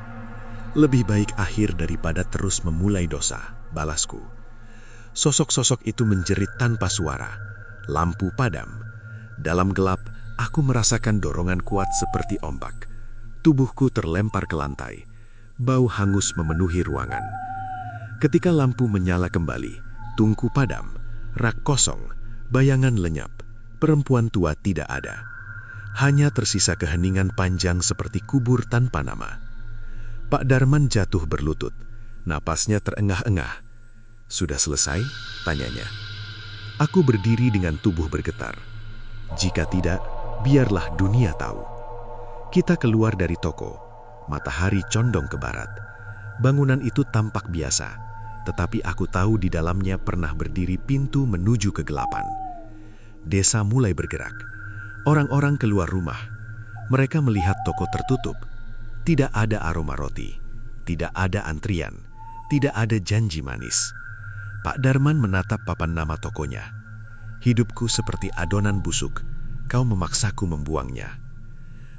"Lebih baik akhir daripada terus memulai dosa," balasku. Sosok-sosok itu menjerit tanpa suara. Lampu padam. Dalam gelap, aku merasakan dorongan kuat seperti ombak. Tubuhku terlempar ke lantai. Bau hangus memenuhi ruangan. Ketika lampu menyala kembali, tungku padam, rak kosong, bayangan lenyap. Perempuan tua tidak ada. Hanya tersisa keheningan panjang seperti kubur tanpa nama. Pak Darman jatuh berlutut. Napasnya terengah-engah. "Sudah selesai?" tanyanya. Aku berdiri dengan tubuh bergetar. "Jika tidak, biarlah dunia tahu." Kita keluar dari toko. Matahari condong ke barat. Bangunan itu tampak biasa, tetapi aku tahu di dalamnya pernah berdiri pintu menuju kegelapan. Desa mulai bergerak. Orang-orang keluar rumah. Mereka melihat toko tertutup. Tidak ada aroma roti, tidak ada antrian, tidak ada janji manis. Pak Darman menatap papan nama tokonya. "Hidupku seperti adonan busuk, kau memaksaku membuangnya."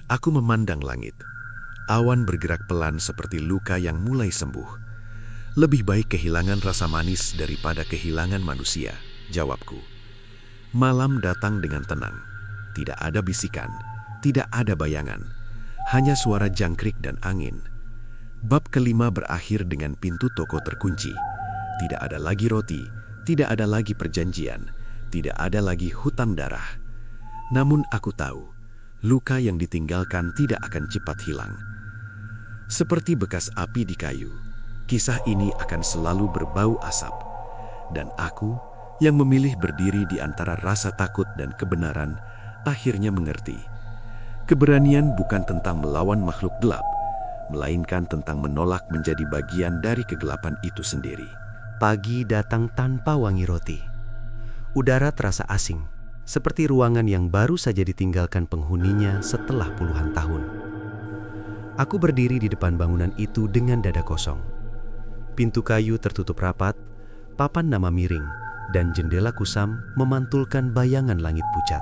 Aku memandang langit. Awan bergerak pelan seperti luka yang mulai sembuh. "Lebih baik kehilangan rasa manis daripada kehilangan manusia," jawabku. Malam datang dengan tenang. Tidak ada bisikan, tidak ada bayangan. Hanya suara jangkrik dan angin. Bab kelima berakhir dengan pintu toko terkunci. Tidak ada lagi roti, tidak ada lagi perjanjian, tidak ada lagi hutang darah. Namun aku tahu, luka yang ditinggalkan tidak akan cepat hilang. Seperti bekas api di kayu, kisah ini akan selalu berbau asap. Dan aku, yang memilih berdiri di antara rasa takut dan kebenaran, akhirnya mengerti. Keberanian bukan tentang melawan makhluk gelap, melainkan tentang menolak menjadi bagian dari kegelapan itu sendiri. Pagi datang tanpa wangi roti. Udara terasa asing, seperti ruangan yang baru saja ditinggalkan penghuninya setelah puluhan tahun. Aku berdiri di depan bangunan itu dengan dada kosong. Pintu kayu tertutup rapat, papan nama miring, dan jendela kusam memantulkan bayangan langit pucat.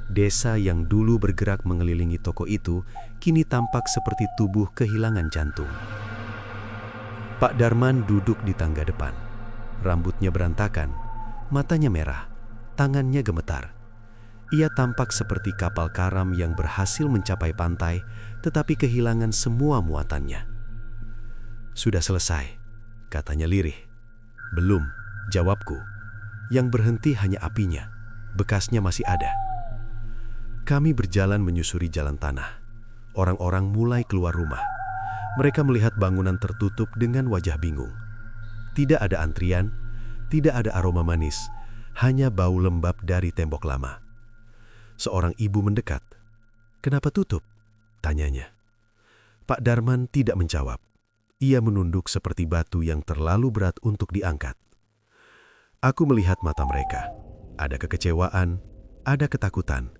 Desa yang dulu bergerak mengelilingi toko itu kini tampak seperti tubuh kehilangan jantung. Pak Darman duduk di tangga depan. Rambutnya berantakan, matanya merah, tangannya gemetar. Ia tampak seperti kapal karam yang berhasil mencapai pantai tetapi kehilangan semua muatannya. "Sudah selesai," katanya lirih. "Belum," jawabku. "Yang berhenti hanya apinya, bekasnya masih ada." Kami berjalan menyusuri jalan tanah. Orang-orang mulai keluar rumah. Mereka melihat bangunan tertutup dengan wajah bingung. Tidak ada antrian, tidak ada aroma manis, hanya bau lembab dari tembok lama. Seorang ibu mendekat. "Kenapa tutup?" tanyanya. Pak Darman tidak menjawab. Ia menunduk seperti batu yang terlalu berat untuk diangkat. Aku melihat mata mereka. Ada kekecewaan, ada ketakutan,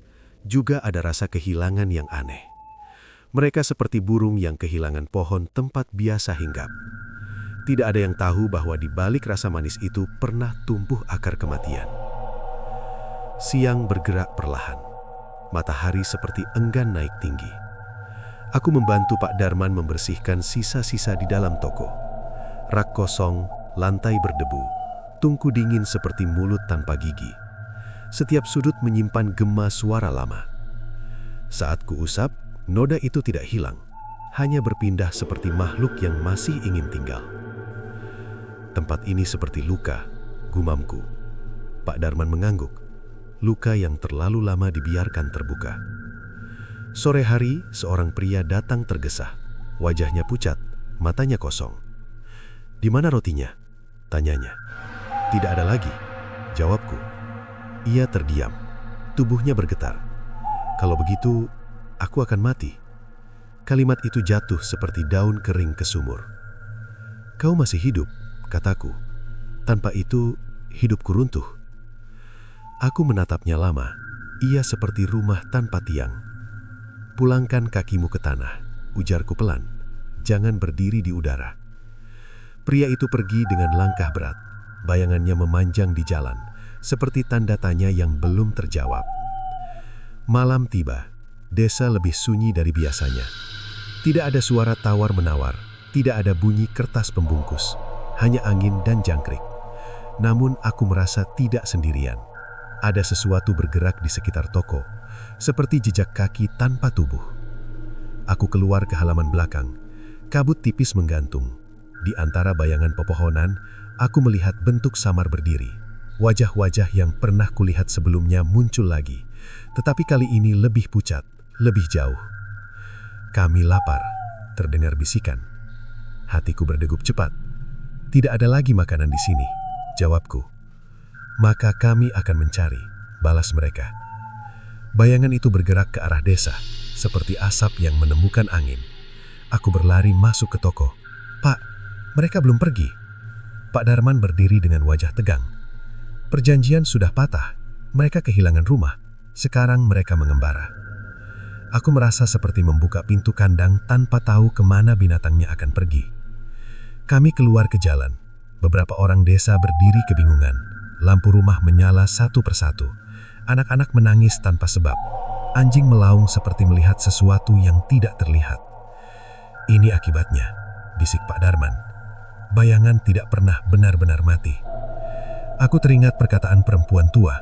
juga ada rasa kehilangan yang aneh. Mereka seperti burung yang kehilangan pohon tempat biasa hinggap. Tidak ada yang tahu bahwa di balik rasa manis itu pernah tumbuh akar kematian. Siang bergerak perlahan. Matahari seperti enggan naik tinggi. Aku membantu Pak Darman membersihkan sisa-sisa di dalam toko. Rak kosong, lantai berdebu, tungku dingin seperti mulut tanpa gigi. Setiap sudut menyimpan gema suara lama. Saat kuusap, noda itu tidak hilang, hanya berpindah seperti makhluk yang masih ingin tinggal. "Tempat ini seperti luka," gumamku. Pak Darman mengangguk. "Luka yang terlalu lama dibiarkan terbuka." Sore hari, seorang pria datang tergesa. Wajahnya pucat, matanya kosong. "Di mana rotinya?" tanyanya. "Tidak ada lagi," jawabku. Ia terdiam, tubuhnya bergetar. "Kalau begitu, aku akan mati." Kalimat itu jatuh seperti daun kering ke sumur. "Kau masih hidup," kataku. "Tanpa itu, hidupku runtuh." Aku menatapnya lama. Ia seperti rumah tanpa tiang. "Pulangkan kakimu ke tanah," ujarku pelan. "Jangan berdiri di udara." Pria itu pergi dengan langkah berat. Bayangannya memanjang di jalan, seperti tanda tanya yang belum terjawab. Malam tiba. Desa lebih sunyi dari biasanya. Tidak ada suara tawar-menawar, tidak ada bunyi kertas pembungkus, hanya angin dan jangkrik. Namun aku merasa tidak sendirian. Ada sesuatu bergerak di sekitar toko, seperti jejak kaki tanpa tubuh. Aku keluar ke halaman belakang. Kabut tipis menggantung. Di antara bayangan pepohonan, aku melihat bentuk samar berdiri. Wajah-wajah yang pernah kulihat sebelumnya muncul lagi, tetapi kali ini lebih pucat, lebih jauh. "Kami lapar," terdengar bisikan. Hatiku berdegup cepat. "Tidak ada lagi makanan di sini," jawabku. "Maka kami akan mencari," balas mereka. Bayangan itu bergerak ke arah desa, seperti asap yang menemukan angin. Aku berlari masuk ke toko. "Pak, mereka belum pergi." Pak Darman berdiri dengan wajah tegang. "Perjanjian sudah patah. Mereka kehilangan rumah. Sekarang mereka mengembara." Aku merasa seperti membuka pintu kandang tanpa tahu kemana binatangnya akan pergi. Kami keluar ke jalan. Beberapa orang desa berdiri kebingungan. Lampu rumah menyala satu persatu. Anak-anak menangis tanpa sebab. Anjing melaung seperti melihat sesuatu yang tidak terlihat. "Ini akibatnya," bisik Pak Darman. "Bayangan tidak pernah benar-benar mati." Aku teringat perkataan perempuan tua.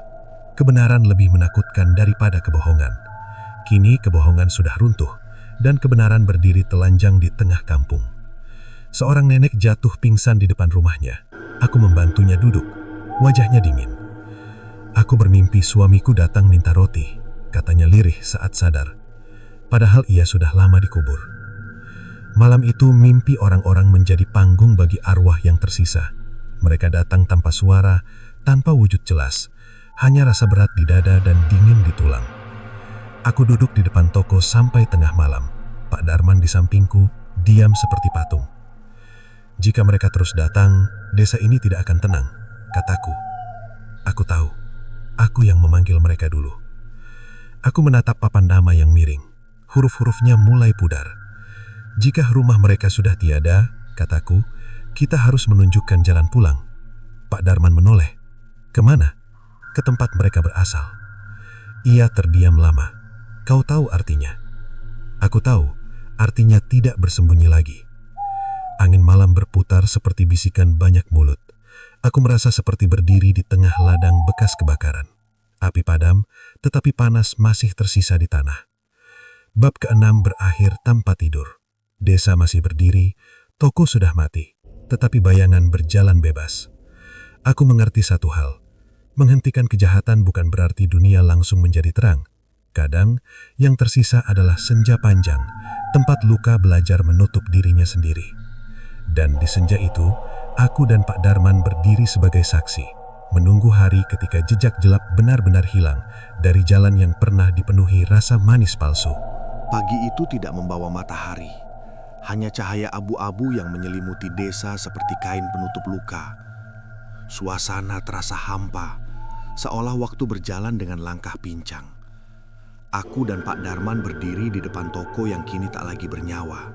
Kebenaran lebih menakutkan daripada kebohongan. Kini kebohongan sudah runtuh, dan kebenaran berdiri telanjang di tengah kampung. Seorang nenek jatuh pingsan di depan rumahnya. Aku membantunya duduk. Wajahnya dingin. Aku bermimpi suamiku datang minta roti, katanya lirih saat sadar. Padahal ia sudah lama dikubur. Malam itu mimpi orang-orang menjadi panggung bagi arwah yang tersisa. Mereka datang tanpa suara, tanpa wujud jelas. Hanya rasa berat di dada dan dingin di tulang. Aku duduk di depan toko sampai tengah malam. Pak Darman di sampingku, diam seperti patung. Jika mereka terus datang, desa ini tidak akan tenang, kataku. Aku tahu, aku yang memanggil mereka dulu. Aku menatap papan nama yang miring. Huruf-hurufnya mulai pudar. Jika rumah mereka sudah tiada, kataku, kita harus menunjukkan jalan pulang. Pak Darman menoleh. Kemana? Ke tempat mereka berasal. Ia terdiam lama. Kau tahu artinya? Aku tahu, artinya tidak bersembunyi lagi. Angin malam berputar seperti bisikan banyak mulut. Aku merasa seperti berdiri di tengah ladang bekas kebakaran. Api padam, tetapi panas masih tersisa di tanah. Bab ke-6 berakhir tanpa tidur. Desa masih berdiri, toko sudah mati, tetapi bayangan berjalan bebas. Aku mengerti satu hal. Menghentikan kejahatan bukan berarti dunia langsung menjadi terang. Kadang, yang tersisa adalah senja panjang, tempat luka belajar menutup dirinya sendiri. Dan di senja itu, aku dan Pak Darman berdiri sebagai saksi, menunggu hari ketika jejak jelap benar-benar hilang dari jalan yang pernah dipenuhi rasa manis palsu. Pagi itu tidak membawa matahari, hanya cahaya abu-abu yang menyelimuti desa seperti kain penutup luka. Suasana terasa hampa, seolah waktu berjalan dengan langkah pincang. Aku dan Pak Darman berdiri di depan toko yang kini tak lagi bernyawa.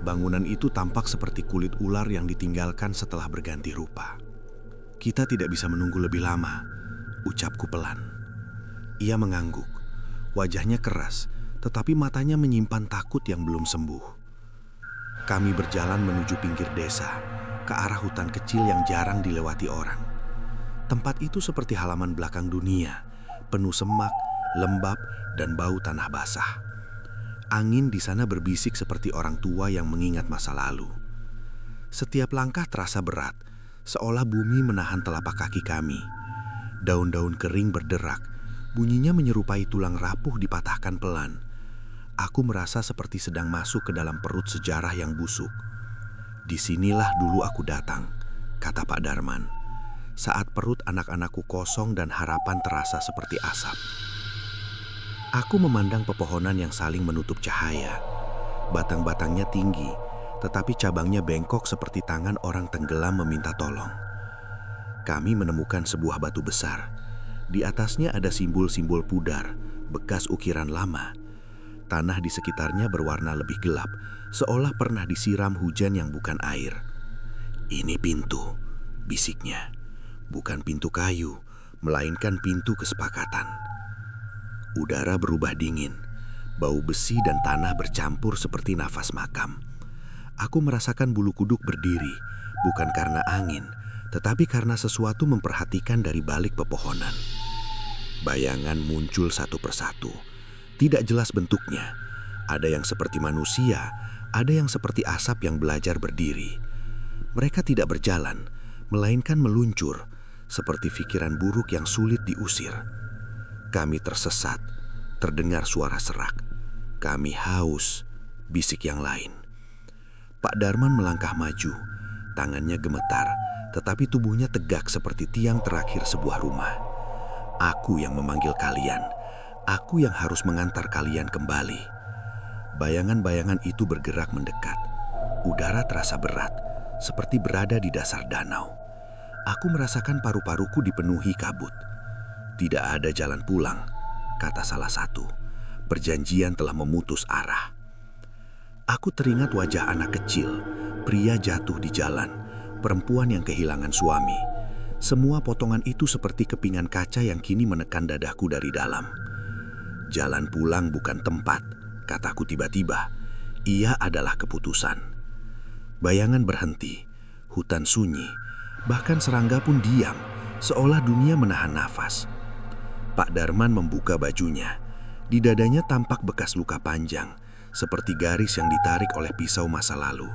Bangunan itu tampak seperti kulit ular yang ditinggalkan setelah berganti rupa. Kita tidak bisa menunggu lebih lama, ucapku pelan. Ia mengangguk, wajahnya keras, tetapi matanya menyimpan takut yang belum sembuh. Kami berjalan menuju pinggir desa, ke arah hutan kecil yang jarang dilewati orang. Tempat itu seperti halaman belakang dunia, penuh semak, lembab, dan bau tanah basah. Angin di sana berbisik seperti orang tua yang mengingat masa lalu. Setiap langkah terasa berat, seolah bumi menahan telapak kaki kami. Daun-daun kering berderak, bunyinya menyerupai tulang rapuh dipatahkan pelan. Aku merasa seperti sedang masuk ke dalam perut sejarah yang busuk. Disinilah dulu aku datang, kata Pak Darman, saat perut anak-anakku kosong dan harapan terasa seperti asap. Aku memandang pepohonan yang saling menutup cahaya. Batang-batangnya tinggi, tetapi cabangnya bengkok seperti tangan orang tenggelam meminta tolong. Kami menemukan sebuah batu besar. Di atasnya ada simbol-simbol pudar, bekas ukiran lama. Tanah di sekitarnya berwarna lebih gelap, seolah pernah disiram hujan yang bukan air. Ini pintu, bisiknya. Bukan pintu kayu, melainkan pintu kesepakatan. Udara berubah dingin, bau besi dan tanah bercampur seperti nafas makam. Aku merasakan bulu kuduk berdiri, bukan karena angin, tetapi karena sesuatu memperhatikan dari balik pepohonan. Bayangan muncul satu persatu, tidak jelas bentuknya. Ada yang seperti manusia, ada yang seperti asap yang belajar berdiri. Mereka tidak berjalan, melainkan meluncur, seperti pikiran buruk yang sulit diusir. Kami tersesat, terdengar suara serak. Kami haus, bisik yang lain. Pak Darman melangkah maju, tangannya gemetar, tetapi tubuhnya tegak seperti tiang terakhir sebuah rumah. Aku yang memanggil kalian, aku yang harus mengantar kalian kembali. Bayangan-bayangan itu bergerak mendekat. Udara terasa berat, seperti berada di dasar danau. Aku merasakan paru-paruku dipenuhi kabut. Tidak ada jalan pulang, kata salah satu. Perjanjian telah memutus arah. Aku teringat wajah anak kecil, pria jatuh di jalan, perempuan yang kehilangan suami. Semua potongan itu seperti kepingan kaca yang kini menekan dadaku dari dalam. Jalan pulang bukan tempat, kataku tiba-tiba. Ia adalah keputusan. Bayangan berhenti, hutan sunyi, bahkan serangga pun diam, seolah dunia menahan nafas. Pak Darman membuka bajunya. Di dadanya tampak bekas luka panjang, seperti garis yang ditarik oleh pisau masa lalu.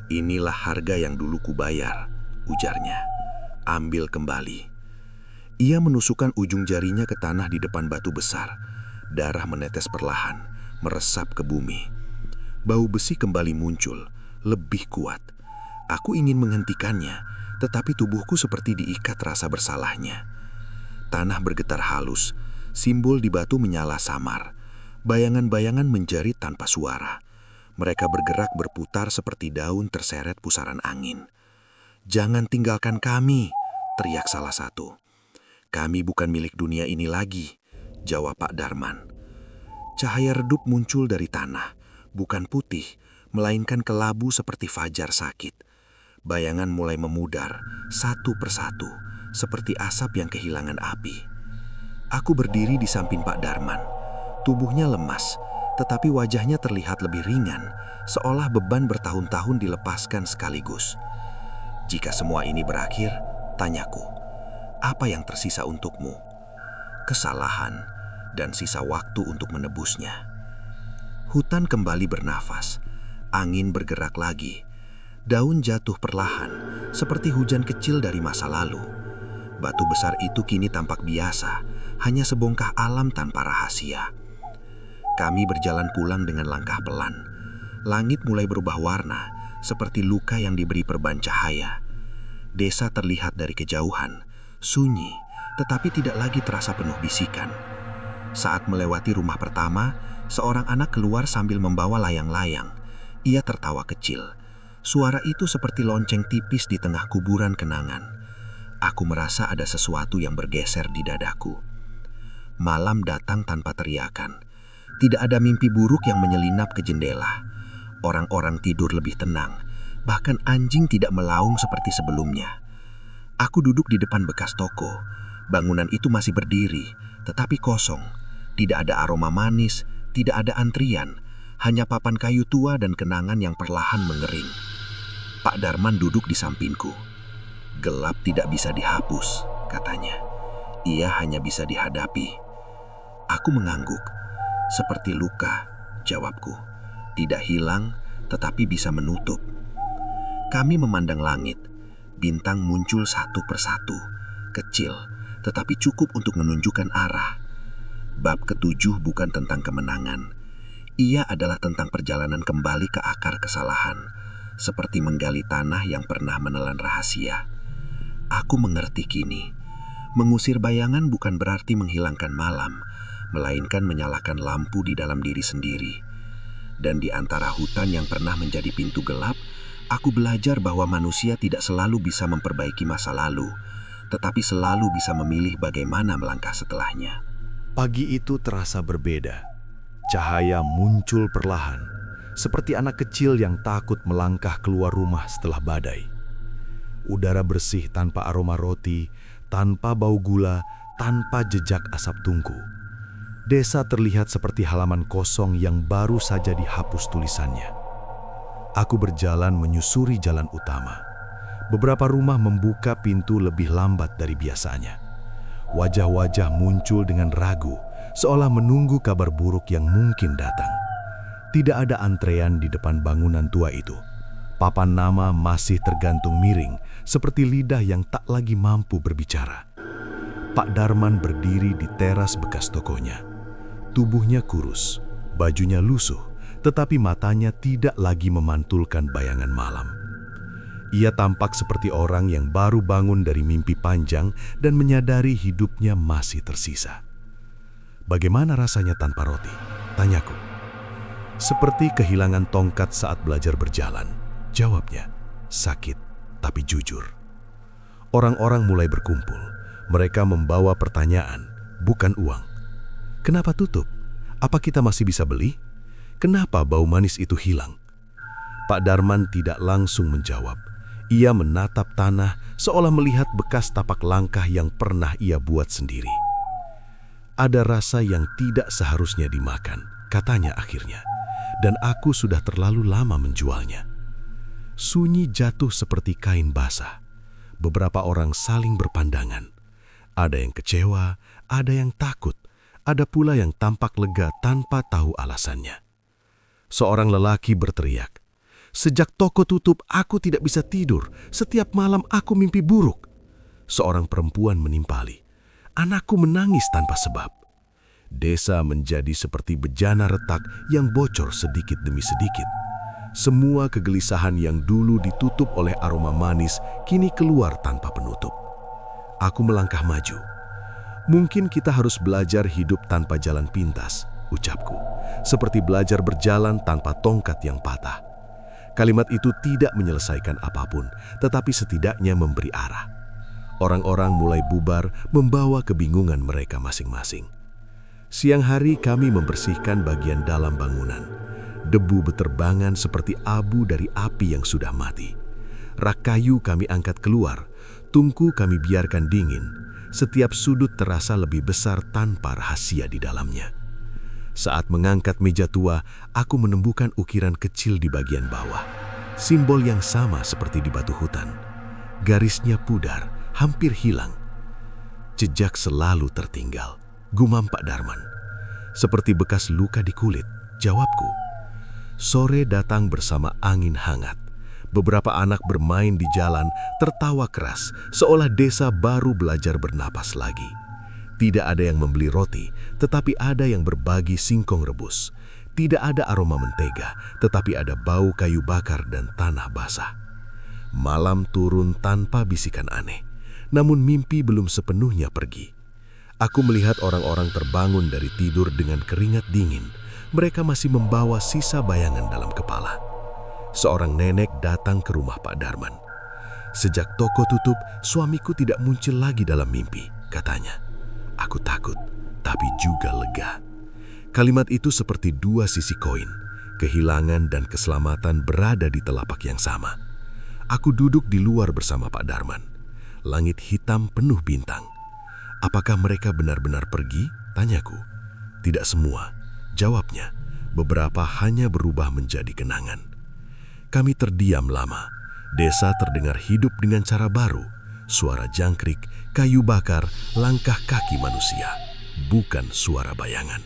Inilah harga yang dulu kubayar, ujarnya. Ambil kembali. Ia menusukkan ujung jarinya ke tanah di depan batu besar. Darah menetes perlahan, meresap ke bumi. Bau besi kembali muncul, lebih kuat. Aku ingin menghentikannya, tetapi tubuhku seperti diikat rasa bersalahnya. Tanah bergetar halus, simbol di batu menyala samar. Bayangan-bayangan menjerit tanpa suara. Mereka bergerak berputar seperti daun terseret pusaran angin. "Jangan tinggalkan kami," teriak salah satu. "Kami bukan milik dunia ini lagi," jawab Pak Darman. Cahaya redup muncul dari tanah, bukan putih, melainkan kelabu seperti fajar sakit. Bayangan mulai memudar, satu persatu, seperti asap yang kehilangan api. Aku berdiri di samping Pak Darman. Tubuhnya lemas, tetapi wajahnya terlihat lebih ringan, seolah beban bertahun-tahun dilepaskan sekaligus. "Jika semua ini berakhir," tanyaku, "apa yang tersisa untukmu?" "Kesalahan dan sisa waktu untuk menebusnya." Hutan kembali bernafas, angin bergerak lagi, daun jatuh perlahan, seperti hujan kecil dari masa lalu. Batu besar itu kini tampak biasa, hanya sebongkah alam tanpa rahasia. Kami berjalan pulang dengan langkah pelan. Langit mulai berubah warna, seperti luka yang diberi perban cahaya. Desa terlihat dari kejauhan, sunyi, tetapi tidak lagi terasa penuh bisikan. Saat melewati rumah pertama, seorang anak keluar sambil membawa layang-layang. Ia tertawa kecil. Suara itu seperti lonceng tipis di tengah kuburan kenangan. Aku merasa ada sesuatu yang bergeser di dadaku. Malam datang tanpa teriakan. Tidak ada mimpi buruk yang menyelinap ke jendela. Orang-orang tidur lebih tenang, bahkan anjing tidak melaung seperti sebelumnya. Aku duduk di depan bekas toko. Bangunan itu masih berdiri, tetapi kosong. Tidak ada aroma manis, tidak ada antrian, hanya papan kayu tua dan kenangan yang perlahan mengering. Pak Darman duduk di sampingku. "Gelap tidak bisa dihapus," katanya. "Ia hanya bisa dihadapi." Aku mengangguk. "Seperti luka," jawabku. "Tidak hilang, tetapi bisa menutup." Kami memandang langit. Bintang muncul satu persatu, kecil, tetapi cukup untuk menunjukkan arah. Bab ke-7 bukan tentang kemenangan. Ia adalah tentang perjalanan kembali ke akar kesalahan, seperti menggali tanah yang pernah menelan rahasia. Aku mengerti kini. Mengusir bayangan bukan berarti menghilangkan malam, melainkan menyalakan lampu di dalam diri sendiri. Dan di antara hutan yang pernah menjadi pintu gelap, aku belajar bahwa manusia tidak selalu bisa memperbaiki masa lalu, tetapi selalu bisa memilih bagaimana melangkah setelahnya. Pagi itu terasa berbeda. Cahaya muncul perlahan, seperti anak kecil yang takut melangkah keluar rumah setelah badai. Udara bersih tanpa aroma roti, tanpa bau gula, tanpa jejak asap tungku. Desa terlihat seperti halaman kosong yang baru saja dihapus tulisannya. Aku berjalan menyusuri jalan utama. Beberapa rumah membuka pintu lebih lambat dari biasanya. Wajah-wajah muncul dengan ragu, seolah menunggu kabar buruk yang mungkin datang. Tidak ada antrean di depan bangunan tua itu. Papan nama masih tergantung miring, seperti lidah yang tak lagi mampu berbicara. Pak Darman berdiri di teras bekas tokonya. Tubuhnya kurus, bajunya lusuh, tetapi matanya tidak lagi memantulkan bayangan malam. Ia tampak seperti orang yang baru bangun dari mimpi panjang dan menyadari hidupnya masih tersisa. "Bagaimana rasanya tanpa roti?" tanyaku. "Seperti kehilangan tongkat saat belajar berjalan," jawabnya. "Sakit, tapi jujur." Orang-orang mulai berkumpul. Mereka membawa pertanyaan, bukan uang. "Kenapa tutup? Apa kita masih bisa beli? Kenapa bau manis itu hilang?" Pak Darman tidak langsung menjawab. Ia menatap tanah seolah melihat bekas tapak langkah yang pernah ia buat sendiri. "Ada rasa yang tidak seharusnya dimakan," katanya akhirnya, "dan aku sudah terlalu lama menjualnya." Sunyi jatuh seperti kain basah. Beberapa orang saling berpandangan. Ada yang kecewa, ada yang takut, ada pula yang tampak lega tanpa tahu alasannya. Seorang lelaki berteriak, "Sejak toko tutup, aku tidak bisa tidur. Setiap malam aku mimpi buruk." Seorang perempuan menimpali, Anakku menangis tanpa sebab. Desa menjadi seperti bejana retak yang bocor sedikit demi sedikit. Semua kegelisahan yang dulu ditutup oleh aroma manis kini keluar tanpa penutup. Aku melangkah maju. Mungkin kita harus belajar hidup tanpa jalan pintas, ucapku, seperti belajar berjalan tanpa tongkat yang patah. Kalimat itu tidak menyelesaikan apapun, tetapi setidaknya memberi arah. Orang-orang mulai bubar membawa kebingungan mereka masing-masing. Siang hari kami membersihkan bagian dalam bangunan. Debu beterbangan seperti abu dari api yang sudah mati. Rak kayu kami angkat keluar, tungku kami biarkan dingin. Setiap sudut terasa lebih besar tanpa rahasia di dalamnya. Saat mengangkat meja tua, aku menemukan ukiran kecil di bagian bawah. Simbol yang sama seperti di batu hutan. Garisnya pudar, hampir hilang. Jejak selalu tertinggal, gumam Pak Darman. Seperti bekas luka di kulit, jawabku. Sore datang bersama angin hangat. Beberapa anak bermain di jalan, tertawa keras, seolah desa baru belajar bernapas lagi. Tidak ada yang membeli roti, tetapi ada yang berbagi singkong rebus. Tidak ada aroma mentega, tetapi ada bau kayu bakar dan tanah basah. Malam turun tanpa bisikan aneh, namun mimpi belum sepenuhnya pergi. Aku melihat orang-orang terbangun dari tidur dengan keringat dingin. Mereka masih membawa sisa bayangan dalam kepala. Seorang nenek datang ke rumah Pak Darman. Sejak toko tutup, suamiku tidak muncul lagi dalam mimpi, katanya. Aku takut, tapi juga lega. Kalimat itu seperti dua sisi koin. Kehilangan dan keselamatan berada di telapak yang sama. Aku duduk di luar bersama Pak Darman. Langit hitam penuh bintang. Apakah mereka benar-benar pergi? Tanyaku. Tidak semua, jawabnya. Beberapa hanya berubah menjadi kenangan. Kami terdiam lama. Desa terdengar hidup dengan cara baru. Suara jangkrik, kayu bakar, langkah kaki manusia. Bukan suara bayangan.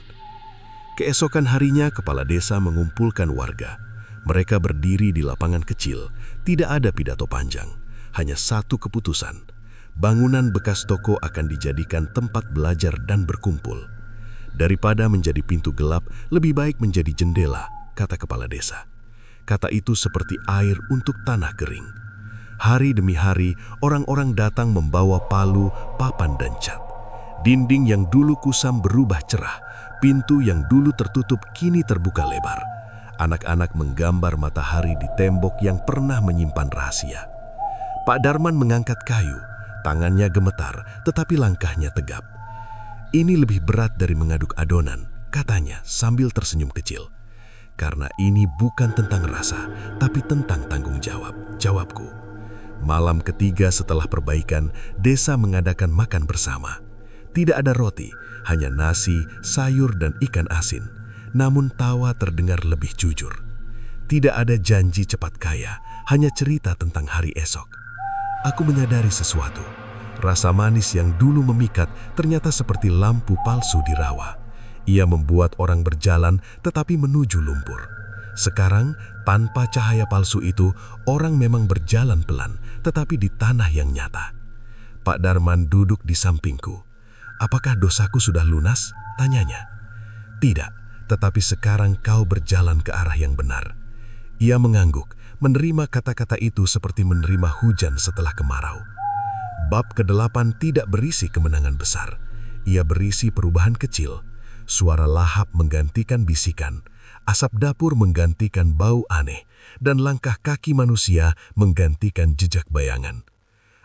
Keesokan harinya kepala desa mengumpulkan warga. Mereka berdiri di lapangan kecil. Tidak ada pidato panjang. Hanya satu keputusan. Bangunan bekas toko akan dijadikan tempat belajar dan berkumpul. Daripada menjadi pintu gelap, lebih baik menjadi jendela, kata kepala desa. Kata itu seperti air untuk tanah kering. Hari demi hari, orang-orang datang membawa palu, papan, dan cat. Dinding yang dulu kusam berubah cerah. Pintu yang dulu tertutup kini terbuka lebar. Anak-anak menggambar matahari di tembok yang pernah menyimpan rahasia. Pak Darman mengangkat kayu. Tangannya gemetar, tetapi langkahnya tegap. Ini lebih berat dari mengaduk adonan, katanya sambil tersenyum kecil. Karena ini bukan tentang rasa, tapi tentang tanggung jawab, jawabku. Malam ketiga setelah perbaikan, desa mengadakan makan bersama. Tidak ada roti, hanya nasi, sayur, dan ikan asin. Namun tawa terdengar lebih jujur. Tidak ada janji cepat kaya, hanya cerita tentang hari esok. Aku menyadari sesuatu. Rasa manis yang dulu memikat ternyata seperti lampu palsu di rawa. Ia membuat orang berjalan tetapi menuju lumpur. Sekarang, tanpa cahaya palsu itu, orang memang berjalan pelan tetapi di tanah yang nyata. Pak Darman duduk di sampingku. Apakah dosaku sudah lunas? Tanyanya. Tidak, tetapi sekarang kau berjalan ke arah yang benar. Ia mengangguk, menerima kata-kata itu seperti menerima hujan setelah kemarau. Bab ke-8 tidak berisi kemenangan besar. Ia berisi perubahan kecil. Suara lahap menggantikan bisikan, asap dapur menggantikan bau aneh, dan langkah kaki manusia menggantikan jejak bayangan.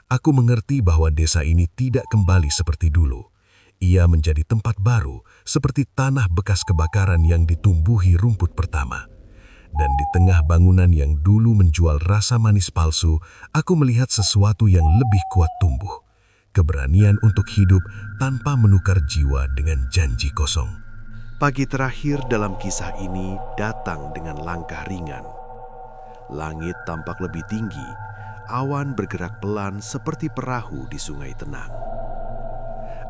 Aku mengerti bahwa desa ini tidak kembali seperti dulu. Ia menjadi tempat baru, seperti tanah bekas kebakaran yang ditumbuhi rumput pertama. Dan di tengah bangunan yang dulu menjual rasa manis palsu, aku melihat sesuatu yang lebih kuat tumbuh. Keberanian untuk hidup tanpa menukar jiwa dengan janji kosong. Pagi terakhir dalam kisah ini datang dengan langkah ringan. Langit tampak lebih tinggi, awan bergerak pelan seperti perahu di sungai tenang.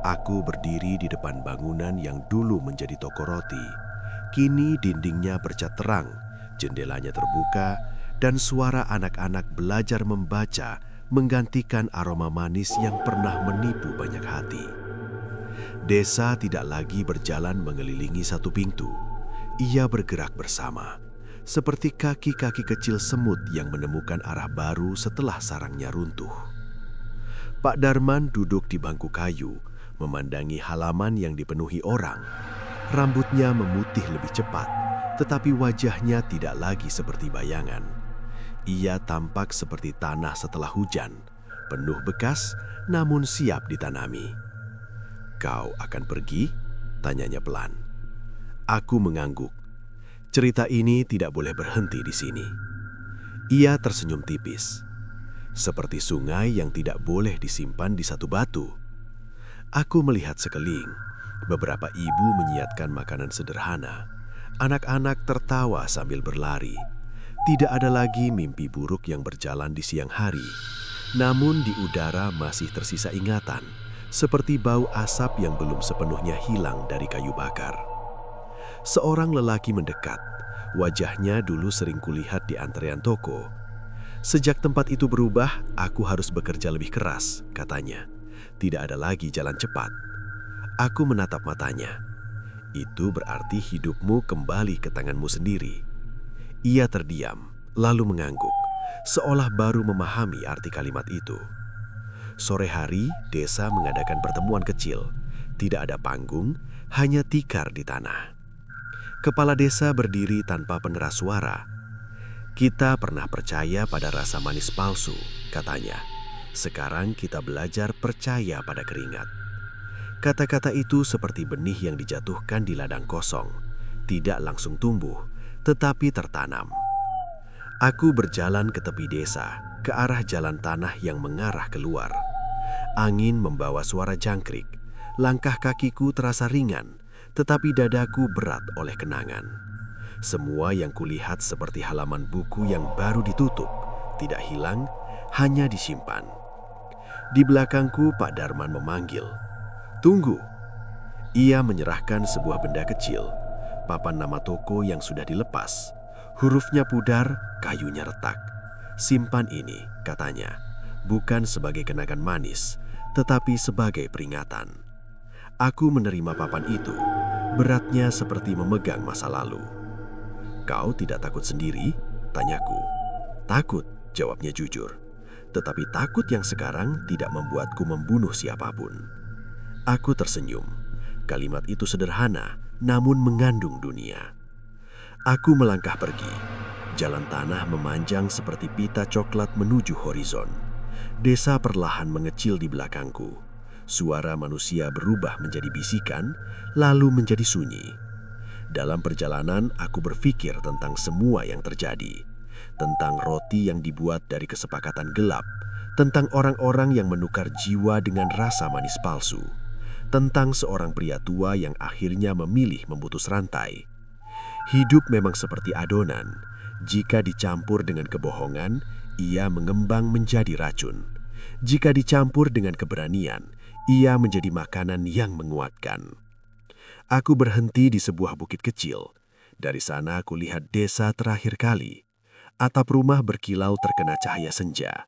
Aku berdiri di depan bangunan yang dulu menjadi toko roti. Kini dindingnya bercat terang, jendelanya terbuka, dan suara anak-anak belajar membaca menggantikan aroma manis yang pernah menipu banyak hati. Desa tidak lagi berjalan mengelilingi satu pintu. Ia bergerak bersama, seperti kaki-kaki kecil semut yang menemukan arah baru setelah sarangnya runtuh. Pak Darman duduk di bangku kayu, memandangi halaman yang dipenuhi orang. Rambutnya memutih lebih cepat, tetapi wajahnya tidak lagi seperti bayangan. Ia tampak seperti tanah setelah hujan, penuh bekas namun siap ditanami. "Kau akan pergi?" tanyanya pelan. Aku mengangguk. Cerita ini tidak boleh berhenti di sini. Ia tersenyum tipis, seperti sungai yang tidak boleh disimpan di satu batu. Aku melihat sekeliling. Beberapa ibu menyiapkan makanan sederhana. Anak-anak tertawa sambil berlari. Tidak ada lagi mimpi buruk yang berjalan di siang hari. Namun di udara masih tersisa ingatan, seperti bau asap yang belum sepenuhnya hilang dari kayu bakar. Seorang lelaki mendekat. Wajahnya dulu sering kulihat di antrean toko. "Sejak tempat itu berubah, aku harus bekerja lebih keras," katanya. "Tidak ada lagi jalan cepat." Aku menatap matanya. "Itu berarti hidupmu kembali ke tanganmu sendiri." Ia terdiam, lalu mengangguk, seolah baru memahami arti kalimat itu. Sore hari, desa mengadakan pertemuan kecil. Tidak ada panggung, hanya tikar di tanah. Kepala desa berdiri tanpa pengeras suara. "Kita pernah percaya pada rasa manis palsu," katanya. "Sekarang kita belajar percaya pada keringat." Kata-kata itu seperti benih yang dijatuhkan di ladang kosong. Tidak langsung tumbuh, tetapi tertanam. Aku berjalan ke tepi desa, ke arah jalan tanah yang mengarah keluar. Angin membawa suara jangkrik. Langkah kakiku terasa ringan, tetapi dadaku berat oleh kenangan. Semua yang kulihat seperti halaman buku yang baru ditutup, tidak hilang, hanya disimpan. Di belakangku Pak Darman memanggil, "Tunggu." Ia menyerahkan sebuah benda kecil, papan nama toko yang sudah dilepas. Hurufnya pudar, kayunya retak. "Simpan ini," katanya, "bukan sebagai kenangan manis, tetapi sebagai peringatan." Aku menerima papan itu, beratnya seperti memegang masa lalu. "Kau tidak takut sendiri?" tanyaku. "Takut," jawabnya jujur. "Tetapi takut yang sekarang tidak membuatku membunuh siapapun." Aku tersenyum. Kalimat itu sederhana, namun mengandung dunia. Aku melangkah pergi. Jalan tanah memanjang seperti pita coklat menuju horizon. Desa perlahan mengecil di belakangku. Suara manusia berubah menjadi bisikan, lalu menjadi sunyi. Dalam perjalanan, aku berpikir tentang semua yang terjadi. Tentang roti yang dibuat dari kesepakatan gelap. Tentang orang-orang yang menukar jiwa dengan rasa manis palsu. Tentang seorang pria tua yang akhirnya memilih memutus rantai. Hidup memang seperti adonan. Jika dicampur dengan kebohongan, ia mengembang menjadi racun. Jika dicampur dengan keberanian, ia menjadi makanan yang menguatkan. Aku berhenti di sebuah bukit kecil. Dari sana aku lihat desa terakhir kali. Atap rumah berkilau terkena cahaya senja.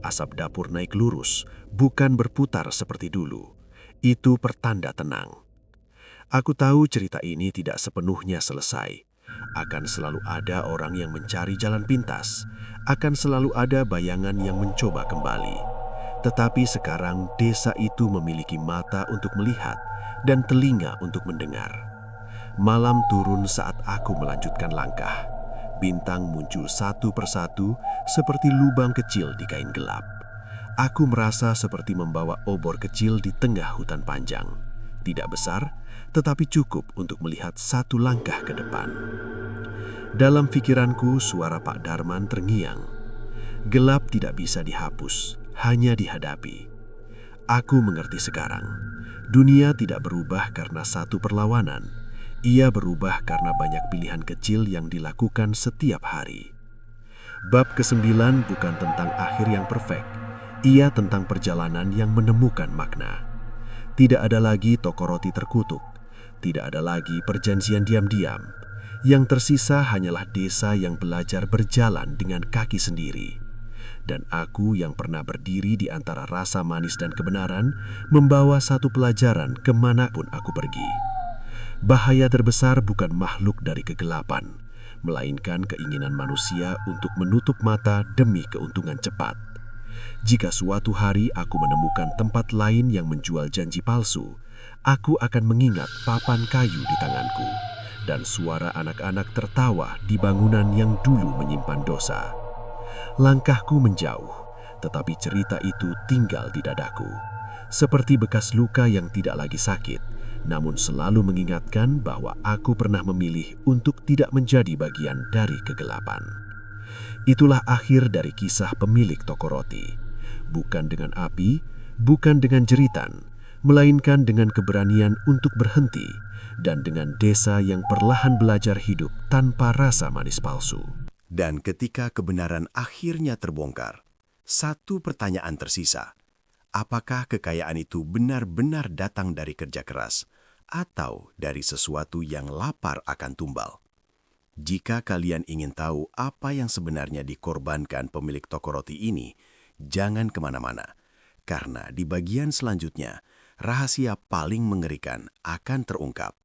Asap dapur naik lurus, bukan berputar seperti dulu. Itu pertanda tenang. Aku tahu cerita ini tidak sepenuhnya selesai. Akan selalu ada orang yang mencari jalan pintas. Akan selalu ada bayangan yang mencoba kembali. Tetapi sekarang desa itu memiliki mata untuk melihat dan telinga untuk mendengar. Malam turun saat aku melanjutkan langkah. Bintang muncul satu persatu seperti lubang kecil di kain gelap. Aku merasa seperti membawa obor kecil di tengah hutan panjang. Tidak besar, tetapi cukup untuk melihat satu langkah ke depan. Dalam pikiranku, suara Pak Darman terngiang. Gelap tidak bisa dihapus, hanya dihadapi. Aku mengerti sekarang. Dunia tidak berubah karena satu perlawanan. Ia berubah karena banyak pilihan kecil yang dilakukan setiap hari. Bab ke-9 bukan tentang akhir yang perfect. Ia tentang perjalanan yang menemukan makna. Tidak ada lagi toko roti terkutuk. Tidak ada lagi perjanjian diam-diam. Yang tersisa hanyalah desa yang belajar berjalan dengan kaki sendiri. Dan aku yang pernah berdiri di antara rasa manis dan kebenaran, membawa satu pelajaran kemanapun aku pergi. Bahaya terbesar bukan makhluk dari kegelapan, melainkan keinginan manusia untuk menutup mata demi keuntungan cepat. Jika suatu hari aku menemukan tempat lain yang menjual janji palsu, aku akan mengingat papan kayu di tanganku dan suara anak-anak tertawa di bangunan yang dulu menyimpan dosa. Langkahku menjauh, tetapi cerita itu tinggal di dadaku. Seperti bekas luka yang tidak lagi sakit, namun selalu mengingatkan bahwa aku pernah memilih untuk tidak menjadi bagian dari kegelapan. Itulah akhir dari kisah pemilik toko roti. Bukan dengan api, bukan dengan jeritan, melainkan dengan keberanian untuk berhenti dan dengan desa yang perlahan belajar hidup tanpa rasa manis palsu. Dan ketika kebenaran akhirnya terbongkar, satu pertanyaan tersisa. Apakah kekayaan itu benar-benar datang dari kerja keras atau dari sesuatu yang lapar akan tumbal? Jika kalian ingin tahu apa yang sebenarnya dikorbankan pemilik toko roti ini, jangan kemana-mana. Karena di bagian selanjutnya, rahasia paling mengerikan akan terungkap.